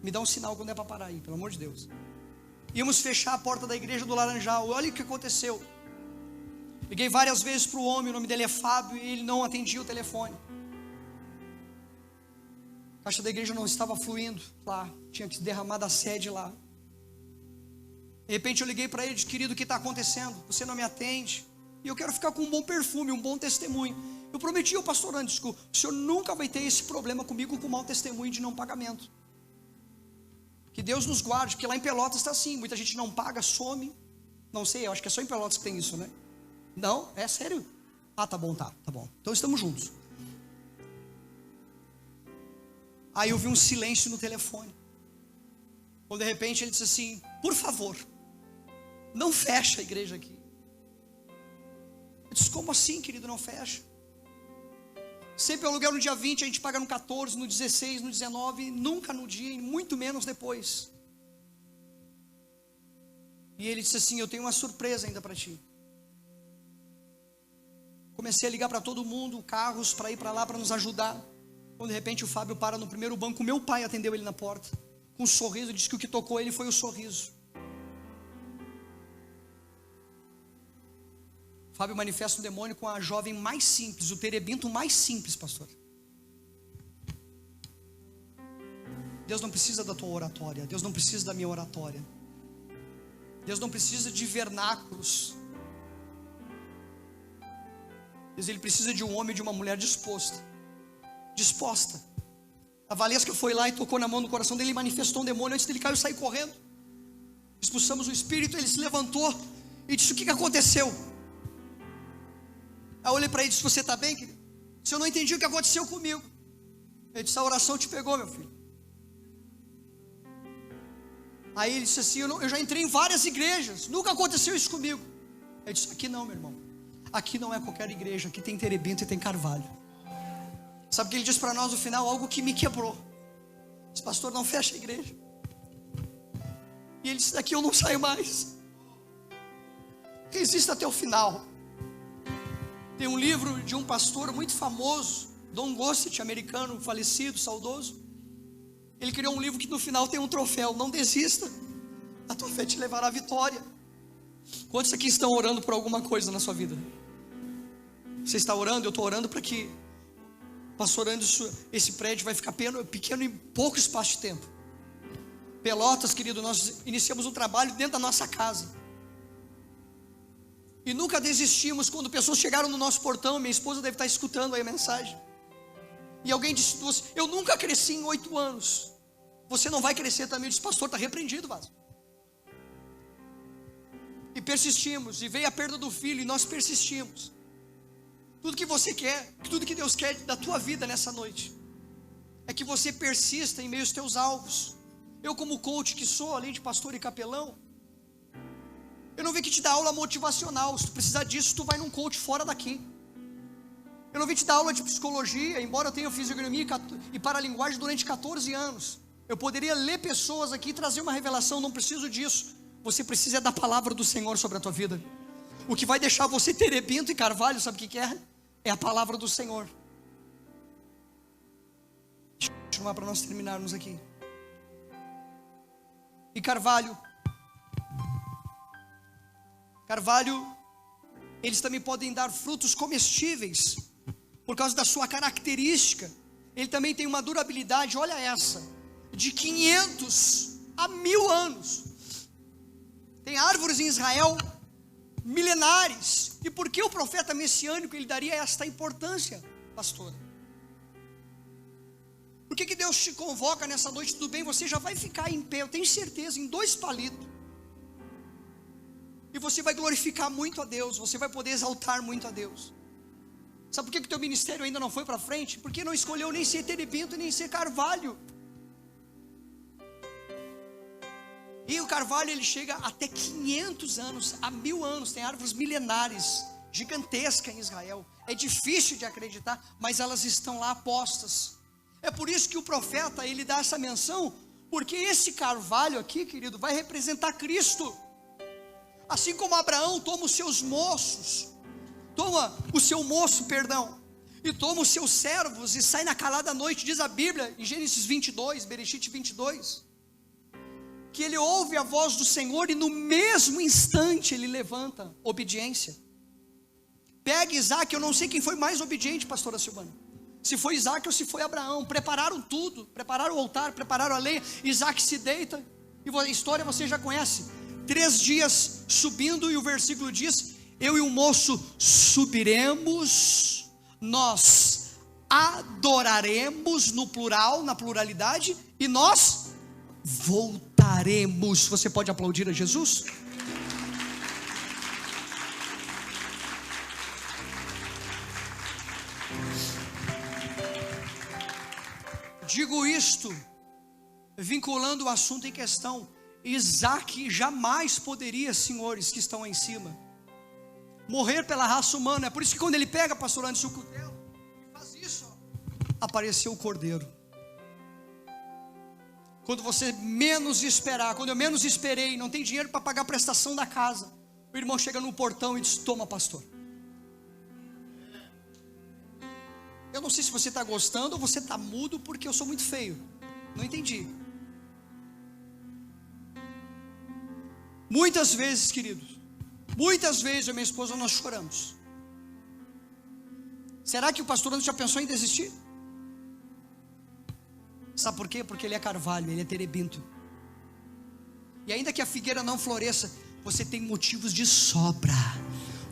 Me dá um sinal quando é para parar aí, pelo amor de Deus. Íamos fechar a porta da igreja do Laranjal. Olha o que aconteceu. Liguei várias vezes para o homem, o nome dele é Fábio, e ele não atendia o telefone. A caixa da igreja não estava fluindo lá, tinha que derramar da sede lá. De repente eu liguei para ele, disse: querido, o que está acontecendo? Você não me atende, e eu quero ficar com um bom perfume, um bom testemunho. Eu prometi ao pastor antes, o senhor nunca vai ter esse problema comigo com mau testemunho de não pagamento. Que Deus nos guarde, porque lá em Pelotas está assim, muita gente não paga, some. Não sei, eu acho que é só em Pelotas que tem isso, né? Não, é sério? Ah, tá bom, tá bom. Então estamos juntos. Aí eu vi um silêncio no telefone. Quando de repente ele disse assim: por favor, não fecha a igreja aqui. Eu disse: como assim, querido, não fecha? Sempre o aluguel no dia 20, a gente paga no 14, no 16, no 19, nunca no dia, e muito menos depois. E ele disse assim: eu tenho uma surpresa ainda para ti. Comecei a ligar para todo mundo, carros para ir para lá para nos ajudar. Quando de repente o Fábio para no primeiro banco, meu pai atendeu ele na porta, com um sorriso, disse que o que tocou ele foi o sorriso. Fábio manifesta um demônio com a jovem mais simples, o terebinto mais simples, pastor. Deus não precisa da tua oratória, Deus não precisa da minha oratória, Deus não precisa de vernáculos. Deus, Ele precisa de um homem e de uma mulher disposta. A Valesca foi lá e tocou na mão no coração dele e manifestou um demônio. Antes dele cair, eu saí correndo. Expulsamos o espírito, ele se levantou e disse: o que aconteceu? Aí eu olhei para ele e disse: você está bem, querido? Se eu não entendi o que aconteceu comigo. Ele disse: a oração te pegou, meu filho. Aí ele disse assim: eu já entrei em várias igrejas, nunca aconteceu isso comigo. Ele disse: aqui não, meu irmão. Aqui não é qualquer igreja, aqui tem terebinto e tem carvalho. Sabe o que ele disse para nós no final? Algo que me quebrou. Ele disse: pastor, não fecha a igreja. E ele disse: daqui eu não saio mais. Resista até o final. Tem um livro de um pastor muito famoso, Don Gossett, americano, falecido, saudoso. Ele criou um livro que no final tem um troféu: não desista, a tua fé te levará à vitória. Quantos aqui estão orando por alguma coisa na sua vida? Você está orando? Eu estou orando para que, pastor Anderson, esse prédio vai ficar pequeno em pouco espaço de tempo. Pelotas, querido, nós iniciamos um trabalho dentro da nossa casa. E nunca desistimos. Quando pessoas chegaram no nosso portão, minha esposa deve estar escutando aí a mensagem, e alguém disse: eu nunca cresci em 8 anos. Você não vai crescer também. Eu disse: pastor, está repreendido, Vasco. E persistimos, e veio a perda do filho, e nós persistimos. Tudo que você quer, tudo que Deus quer da tua vida nessa noite, é que você persista em meio aos teus alvos. Eu, como coach que sou, além de pastor e capelão, eu não vim aqui te dar aula motivacional. Se tu precisar disso, tu vai num coach fora daqui. Eu não vim te dar aula de psicologia, embora eu tenha fisionomia e paralinguagem durante 14 anos. Eu poderia ler pessoas aqui e trazer uma revelação, não preciso disso. Você precisa da palavra do Senhor sobre a tua vida. O que vai deixar você terebinto e carvalho, sabe o que é? É a palavra do Senhor. Deixa eu continuar para nós terminarmos aqui. E carvalho, eles também podem dar frutos comestíveis, por causa da sua característica. Ele também tem uma durabilidade, olha essa, de 500 a 1000 anos. Tem árvores em Israel milenares. E por que o profeta messiânico ele daria esta importância, pastor? Por que Deus te convoca nessa noite? Tudo bem, você já vai ficar em pé, eu tenho certeza, em 2 palitos. E você vai glorificar muito a Deus, você vai poder exaltar muito a Deus. Sabe por que o teu ministério ainda não foi para frente? Porque não escolheu nem ser terebinto, nem ser carvalho. E o carvalho ele chega até 500 anos, a 1000 anos, tem árvores milenares, gigantescas em Israel. É difícil de acreditar, mas elas estão lá postas. É por isso que o profeta, ele dá essa menção, porque esse carvalho aqui, querido, vai representar Cristo. Assim como Abraão toma os seus moços, toma o seu moço, e toma os seus servos e sai na calada noite, diz a Bíblia, em Gênesis 22, Bereshit 22, que ele ouve a voz do Senhor e no mesmo instante ele levanta obediência. Pega Isaac, eu não sei quem foi mais obediente, pastora Silvana, se foi Isaac ou se foi Abraão. Prepararam tudo, prepararam o altar, prepararam a lenha. Isaac se deita, e a história você já conhece, 3 dias subindo, e o versículo diz: eu e o moço subiremos, nós adoraremos, no plural, na pluralidade, e nós voltaremos. Você pode aplaudir a Jesus? Digo isto vinculando o assunto em questão. Isaac jamais poderia, senhores que estão aí em cima, morrer pela raça humana. É por isso que quando ele pega, pastor Anderson, o cutelo e faz isso, apareceu o cordeiro. Quando você menos esperar, quando eu menos esperei, não tem dinheiro para pagar a prestação da casa, o irmão chega no portão e diz: toma, pastor. Eu não sei se você está gostando ou você está mudo porque eu sou muito feio. Não entendi. Muitas vezes, queridos, muitas vezes eu e minha esposa nós choramos. Será que o pastor Anderson já pensou em desistir? Sabe por quê? Porque ele é carvalho, ele é terebinto. E ainda que a figueira não floresça, você tem motivos de sobra.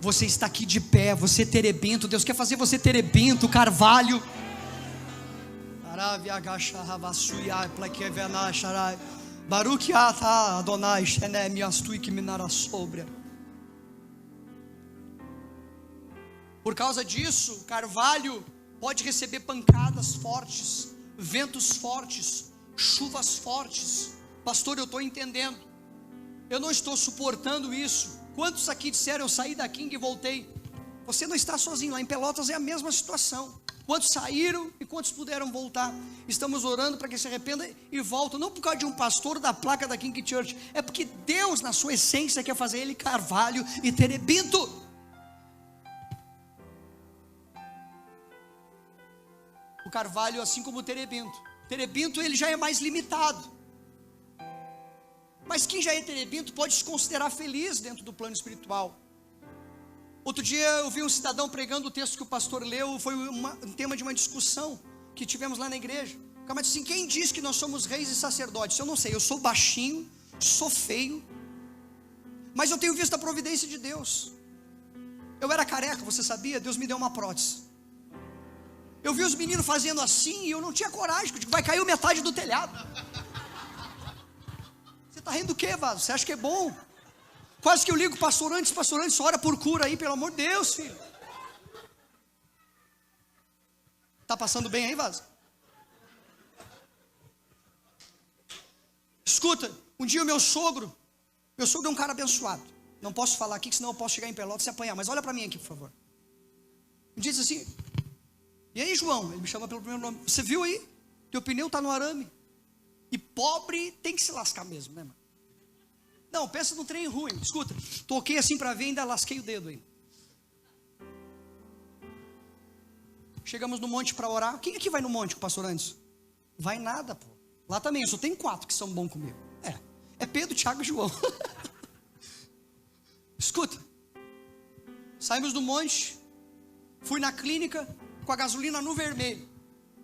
Você está aqui de pé, você é terebinto. Deus quer fazer você terebinto, carvalho. Baruch atah Adonai shenem yastui que minara sobra. Por causa disso, carvalho pode receber pancadas fortes, ventos fortes, chuvas fortes. Pastor, eu estou entendendo, eu não estou suportando isso. Quantos aqui disseram: eu saí da King e voltei? Você não está sozinho, lá em Pelotas é a mesma situação. Quantos saíram e quantos puderam voltar? Estamos orando para que se arrependa e voltem, não por causa de um pastor da placa da King Church, é porque Deus na sua essência quer fazer ele carvalho e terebinto. O carvalho, assim como o terebinto ele já é mais limitado. Mas quem já é terebinto pode se considerar feliz dentro do plano espiritual. Outro dia eu vi um cidadão pregando o texto que o pastor leu, foi um tema de uma discussão que tivemos lá na igreja. O cara disse assim: quem diz que nós somos reis e sacerdotes? Eu não sei, eu sou baixinho, sou feio, mas eu tenho visto a providência de Deus. Eu era careca, você sabia? Deus me deu uma prótese. Eu vi os meninos fazendo assim e eu não tinha coragem, eu digo: vai cair metade do telhado. Você está rindo do quê, Vaso? Você acha que é bom? Quase que eu ligo: pastor antes, ora por cura aí, pelo amor de Deus, filho. Está passando bem aí, Vaso? Escuta, um dia o meu sogro é um cara abençoado. Não posso falar aqui, senão eu posso chegar em Pelotas e apanhar. Mas olha para mim aqui, por favor. Me diz assim: e aí, João? Ele me chama pelo primeiro nome. Você viu aí? Teu pneu está no arame. E pobre tem que se lascar mesmo, né, mano? Não, pensa num trem ruim. Escuta, toquei assim para ver e ainda lasquei o dedo aí. Chegamos no monte para orar. Quem aqui vai no monte com o pastor Anderson? Vai nada, pô. Lá também, eu só tenho 4 que são bons comigo. É Pedro, Tiago e João. Escuta, saímos do monte, fui na clínica com a gasolina no vermelho,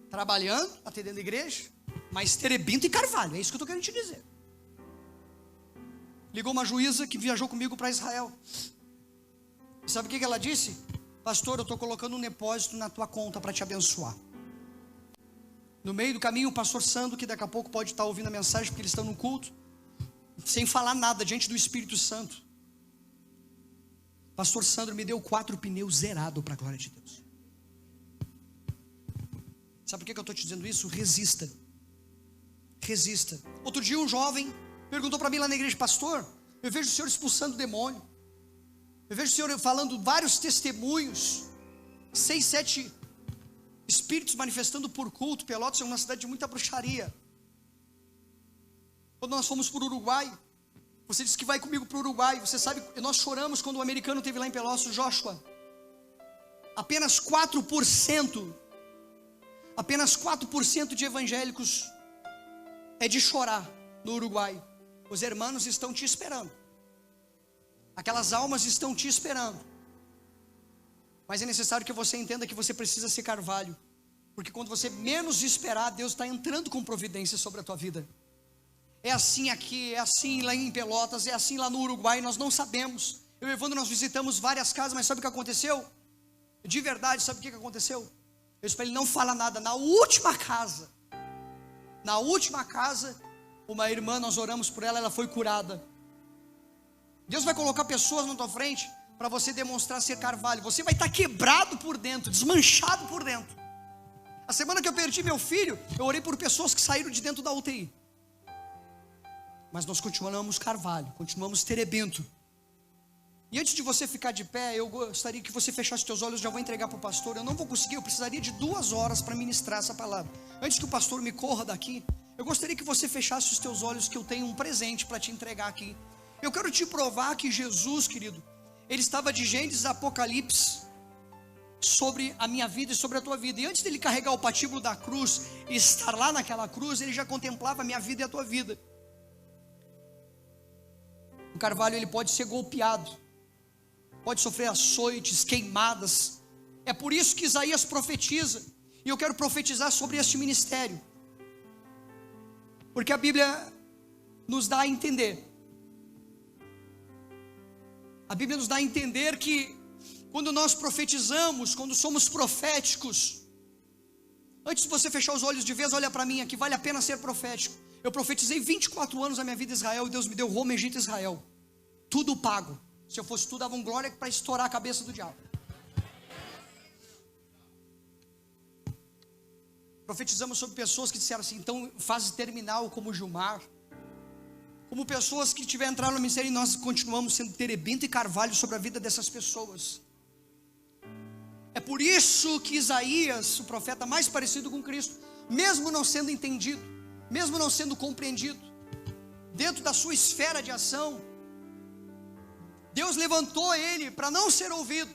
trabalhando, atendendo a igreja, mas terebinto e carvalho, é isso que eu estou querendo te dizer. Ligou uma juíza que viajou comigo para Israel. E sabe o que ela disse? Pastor, eu estou colocando um depósito na tua conta para te abençoar. No meio do caminho, o pastor Sandro, que daqui a pouco pode estar ouvindo a mensagem, porque eles estão no culto, sem falar nada, diante do Espírito Santo. Pastor Sandro me deu 4 pneus zerado para a glória de Deus. Sabe por que eu estou te dizendo isso? Resista. Resista. Outro dia um jovem perguntou para mim lá na igreja: pastor, eu vejo o senhor expulsando demônio, eu vejo o senhor falando vários testemunhos, 6, 7 espíritos manifestando por culto. Pelotas é uma cidade de muita bruxaria. Quando nós fomos para o Uruguai, você disse que vai comigo para o Uruguai. Você sabe, nós choramos quando o americano esteve lá em Pelotas, o Joshua. Apenas 4% de evangélicos é de chorar no Uruguai. Os hermanos estão te esperando. Aquelas almas estão te esperando. Mas é necessário que você entenda que você precisa ser carvalho. Porque quando você menos esperar, Deus está entrando com providência sobre a tua vida. É assim aqui, é assim lá em Pelotas, é assim lá no Uruguai, nós não sabemos. Eu e o Evandro, nós visitamos várias casas, mas sabe o que aconteceu? De verdade, sabe o que aconteceu? Eu disse para ele: não fala nada. Na última casa, uma irmã, nós oramos por ela, ela foi curada. Deus vai colocar pessoas na tua frente para você demonstrar ser carvalho. Você vai estar quebrado por dentro, desmanchado por dentro. A semana que eu perdi meu filho, eu orei por pessoas que saíram de dentro da UTI. Mas nós continuamos carvalho, continuamos terebento. E antes de você ficar de pé, eu gostaria que você fechasse os teus olhos. Já vou entregar para o pastor. Eu não vou conseguir, eu precisaria de 2 horas para ministrar essa palavra. Antes que o pastor me corra daqui, eu gostaria que você fechasse os teus olhos, que eu tenho um presente para te entregar aqui. Eu quero te provar que Jesus, querido, ele estava de Gênesis a Apocalipse sobre a minha vida e sobre a tua vida. E antes dele carregar o patíbulo da cruz e estar lá naquela cruz, ele já contemplava a minha vida e a tua vida. O carvalho, ele pode ser golpeado, pode sofrer açoites, queimadas. É por isso que Isaías profetiza. E eu quero profetizar sobre este ministério, porque a Bíblia nos dá a entender. A Bíblia nos dá a entender que quando nós profetizamos, quando somos proféticos, antes de você fechar os olhos de vez, olha para mim aqui, vale a pena ser profético. Eu profetizei 24 anos da minha vida em Israel, e Deus me deu Roma, Egito e Israel. Tudo pago. Se eu fosse tu, davam glória para estourar a cabeça do diabo. Profetizamos sobre pessoas que disseram assim, então, fase terminal, como Gilmar, como pessoas que tiveram entrado no ministério, e nós continuamos sendo terebento e carvalho sobre a vida dessas pessoas. É por isso que Isaías, o profeta mais parecido com Cristo, mesmo não sendo entendido, mesmo não sendo compreendido, dentro da sua esfera de ação, Deus levantou ele para não ser ouvido.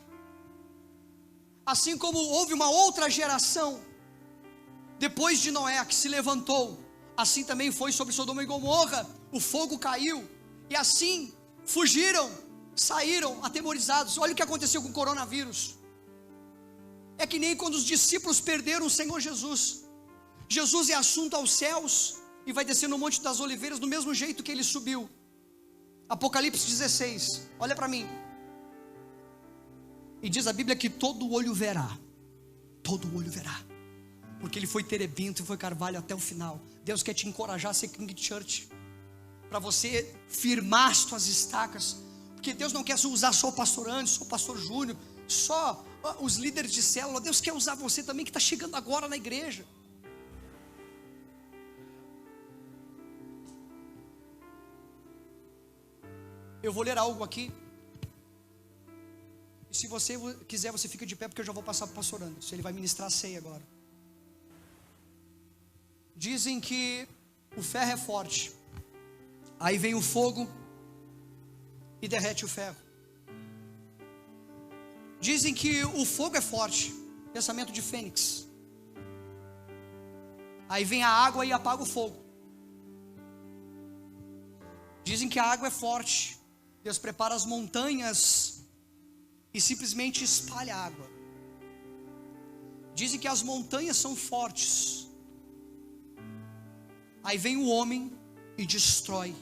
Assim como houve uma outra geração depois de Noé que se levantou, assim também foi sobre Sodoma e Gomorra. O fogo caiu, e assim fugiram, saíram atemorizados. Olha o que aconteceu com o coronavírus. É que nem quando os discípulos perderam o Senhor Jesus. Jesus é assunto aos céus e vai descer no Monte das Oliveiras do mesmo jeito que ele subiu. Apocalipse 16, olha para mim. E diz a Bíblia que todo olho verá, porque ele foi terebento e foi carvalho até o final. Deus quer te encorajar a ser King Church, para você firmar as tuas estacas, porque Deus não quer usar só o pastor Anderson, só o pastor Júnior, só os líderes de célula. Deus quer usar você também, que está chegando agora na igreja. Eu vou ler algo aqui, e se você quiser, você fica de pé, porque eu já vou passar para o pastor Anderson, ele vai ministrar a ceia agora. Dizem que o ferro é forte, aí vem o fogo e derrete o ferro. Dizem que o fogo é forte, pensamento de Fênix, aí vem a água e apaga o fogo. Dizem que a água é forte, Deus prepara as montanhas e simplesmente espalha a água. Dizem que as montanhas são fortes, aí vem o homem e destrói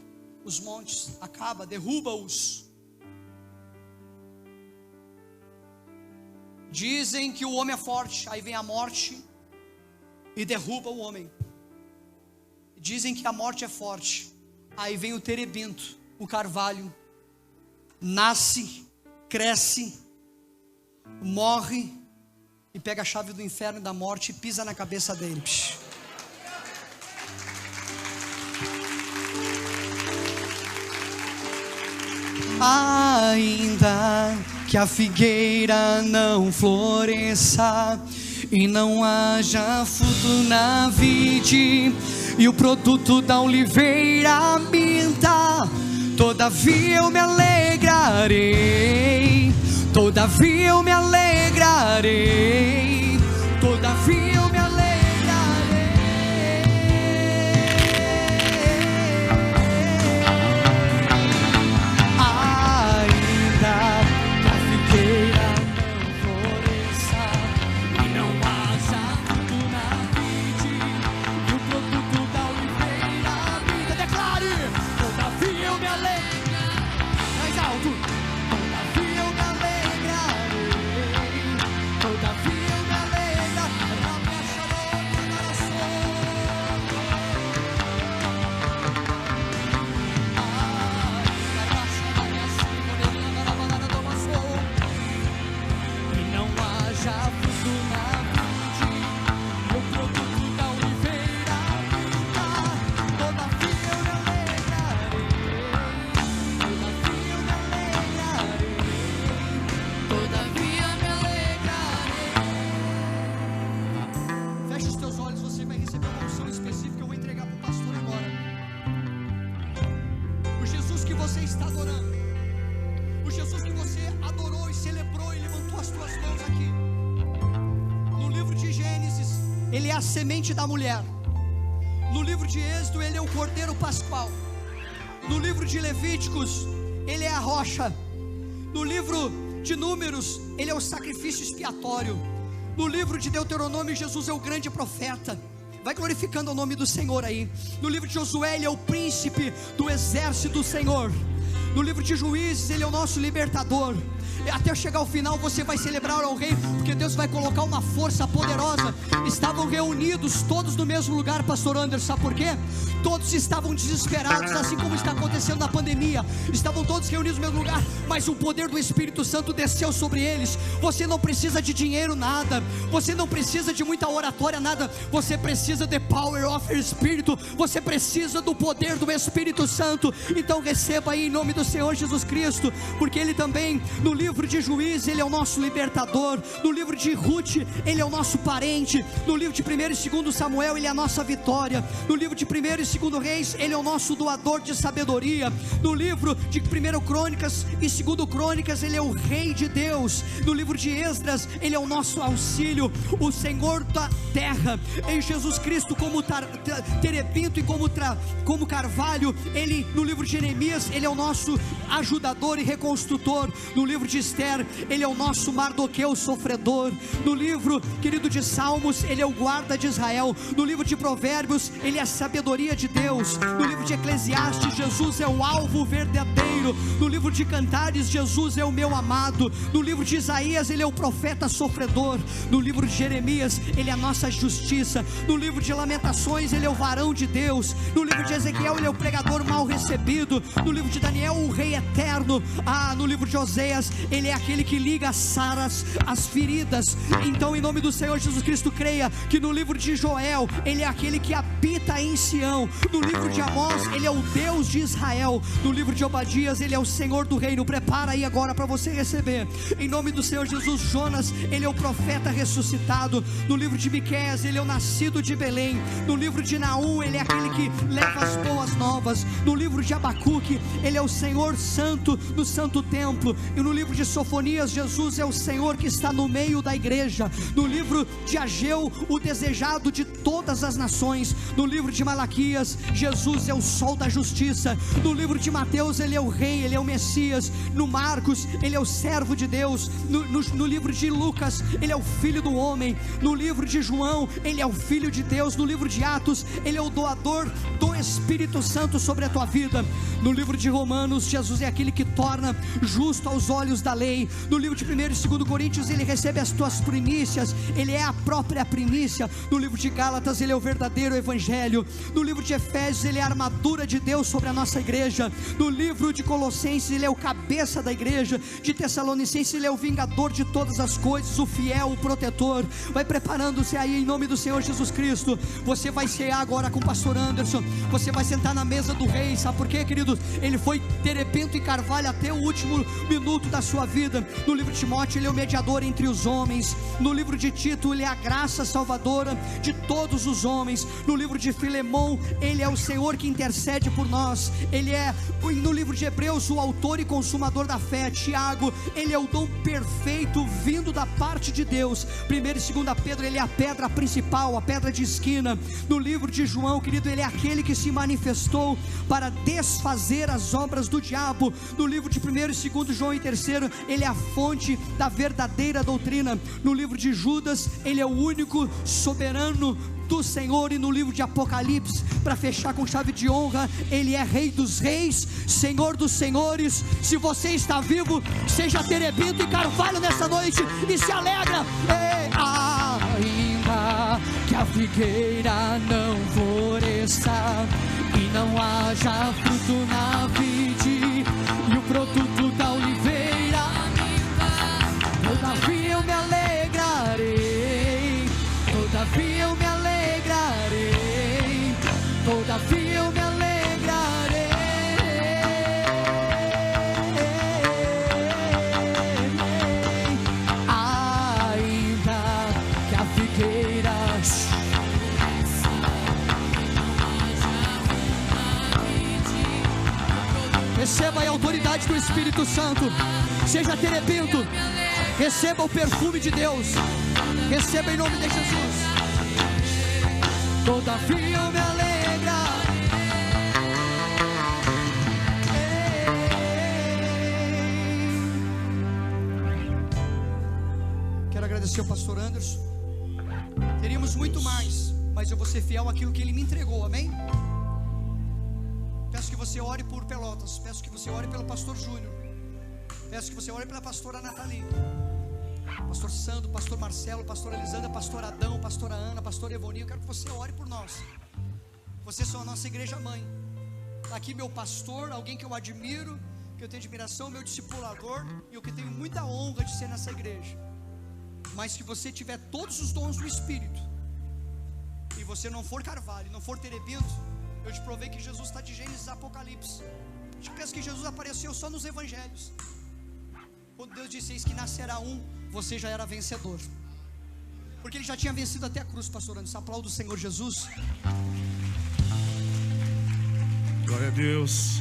os montes, acaba, derruba-os. Dizem que o homem é forte, aí vem a morte e derruba o homem. Dizem que a morte é forte, aí vem o terebento, o carvalho, nasce cresce, morre e pega a chave do inferno e da morte e pisa na cabeça dele. Ainda que a figueira não floresça e não haja fruto na vide, e o produto da oliveira minta, todavia eu me alegrarei, todavia eu me alegrarei, todavia eu me alegrarei. Ainda que a figueira não floresça e não haja fruto na vide, e o produto da oliveira minta, declare, todavia eu me alegrarei. Mais alto. Todavia eu me alegrarei, todavia eu me alegrarei. Rabia Shalom, e não haja fruto na vide, o produto da oliveira minta, todavia eu me alegrarei, todavia eu me alegrarei, todavia me alegrarei. Feche os teus olhos, você vai receber uma unção específica que eu vou entregar para o pastor agora. O Jesus que você está adorando, o Jesus que você adorou e celebrou e levantou as tuas mãos aqui. No livro de Gênesis, ele é a semente da mulher. No livro de Êxodo, ele é o cordeiro pascual. No livro de Levíticos, ele é a rocha. No livro de Números, ele é o sacrifício expiatório. No livro de Deuteronômio, Jesus é o grande profeta. Vai glorificando o nome do Senhor aí. No livro de Josué, ele é o príncipe do exército do Senhor. No livro de Juízes, ele é o nosso libertador. E até chegar ao final, você vai celebrar ao rei, porque Deus vai colocar uma força poderosa. Estavam reunidos todos no mesmo lugar, pastor Anderson, sabe por quê? Todos estavam desesperados, assim como está acontecendo na pandemia. Estavam todos reunidos no mesmo lugar, mas o poder do Espírito Santo desceu sobre eles. Você não precisa de dinheiro, nada. Você não precisa de muita oratória, nada. Você precisa de power of your Espírito. Você precisa do poder do Espírito Santo. Então receba aí em nome do Senhor Jesus Cristo, porque ele também, no livro de Juízes, ele é o nosso libertador. No livro de Ruth, ele é o nosso parente. No livro de 1 e 2 Samuel, ele é a nossa vitória. No livro de 1 e 2 Reis, ele é o nosso doador de sabedoria. No livro de 1 Crônicas e 2 Crônicas, ele é o rei de Deus. No livro de Esdras, ele é o nosso auxílio, o Senhor da terra. Em Jesus Cristo, como terebinto e como carvalho. Ele, no livro de Jeremias, ele é o nosso ajudador e reconstrutor. No livro de Esther, ele é o nosso Mardoqueu sofredor. No livro, querido, de Salmos, ele é o guarda de Israel. No livro de Provérbios, ele é a sabedoria de Deus. No livro de Eclesiastes, Jesus é o alvo verdadeiro. No livro de Cantares, Jesus é o meu amado. No livro de Isaías, ele é o profeta sofredor. No livro de Jeremias, ele é a nossa justiça. No livro de Lamentações, ele é o varão de Deus. No livro de Ezequiel, ele é o pregador mal recebido. No livro de Daniel, o rei eterno. No livro de Oséias, ele é aquele que liga as saras, as feridas. Então, em nome do Senhor Jesus Cristo, creia que no livro de Joel, ele é aquele que habita em Sião. No livro de Amós, ele é o Deus de Israel. No livro de Obadias, ele é o Senhor do reino. Prepara aí agora para você receber. Em nome do Senhor Jesus. Jonas, ele é o profeta ressuscitado. No livro de Miqueias, ele é o nascido de Belém. No livro de Naum, ele é aquele que leva as boas novas. No livro de Abacuque, ele é o Senhor santo no santo templo. E no livro de Sofonias, Jesus é o Senhor que está no meio da igreja. No livro de Ageu, o desejado de todas as nações. No livro de Malaquias, Jesus é o sol da justiça. No livro de Mateus, ele é o rei, ele é o Messias. No Marcos, ele é o servo de Deus. No livro de Lucas, ele é o filho do homem. No livro de João, ele é o filho de Deus. No livro de Atos, ele é o doador do Espírito Santo sobre a tua vida. No livro de Romanos, Deus, Jesus é aquele que torna justo aos olhos da lei. No livro de 1 e 2 Coríntios, ele recebe as tuas primícias, ele é a própria primícia. No livro de Gálatas, ele é o verdadeiro evangelho. No livro de Efésios, ele é a armadura de Deus sobre a nossa igreja. No livro de Colossenses, ele é o cabeça da igreja. De Tessalonicenses, ele é o vingador de todas as coisas, o fiel, o protetor. Vai preparando-se aí em nome do Senhor Jesus Cristo. Você vai cear agora com o pastor Anderson, você vai sentar na mesa do rei. Sabe por quê, queridos? Ele foi terebento e carvalho até o último minuto da sua vida. No livro de Timóteo, ele é o mediador entre os homens. No livro de Tito, ele é a graça salvadora de todos os homens. No livro de Filemão, ele é o Senhor que intercede por nós. Ele é, no livro de Hebreus, o autor e consumador da fé. Tiago, ele é o dom perfeito vindo da parte de Deus. 1 e 2 Pedro, ele é a pedra principal, a pedra de esquina. No livro de João, querido, ele é aquele que se manifestou para desfazer as obras do diabo. No livro de 1 e 2 João e 3, ele é a fonte da verdadeira doutrina. No livro de Judas, ele é o único soberano do Senhor. E no livro de Apocalipse, para fechar com chave de honra, ele é Rei dos Reis, Senhor dos Senhores. Se você está vivo, seja terebento e carvalho nessa noite e se alegra. Ainda que a figueira não floresça e não haja fruto na vide e o produto da oliveira, todavia eu me alegrarei, todavia eu me alegrarei, todavia eu me alegrarei. Ainda que a figueira receba a autoridade do Espírito Santo, seja terebento, receba o perfume de Deus, receba em nome de Jesus. Todavia eu me alegra. Quero agradecer ao pastor Anderson. Teríamos muito mais, mas eu vou ser fiel àquilo que ele me entregou, amém? Peço que você ore por Pelotas, peço que você ore pelo pastor Júnior, peço que você ore pela pastora Nathalie, pastor Sandro, pastor Marcelo, pastor Elisandra, pastor Adão, pastora Ana, pastor Evoni. Eu quero que você ore por nós. Vocês são a nossa igreja mãe. Está aqui meu pastor, alguém que eu admiro, que eu tenho admiração, meu discipulador, e eu que tenho muita honra de ser nessa igreja. Mas se você tiver todos os dons do Espírito e você não for carvalho, não for terebento, eu te provei que Jesus está de Gênesis a Apocalipse. Eu te penso que Jesus apareceu só nos evangelhos. Quando Deus disse: eis que nascerá um, você já era vencedor, porque ele já tinha vencido até a cruz. Pastor Anderson, aplauda o Senhor Jesus. Glória a Deus.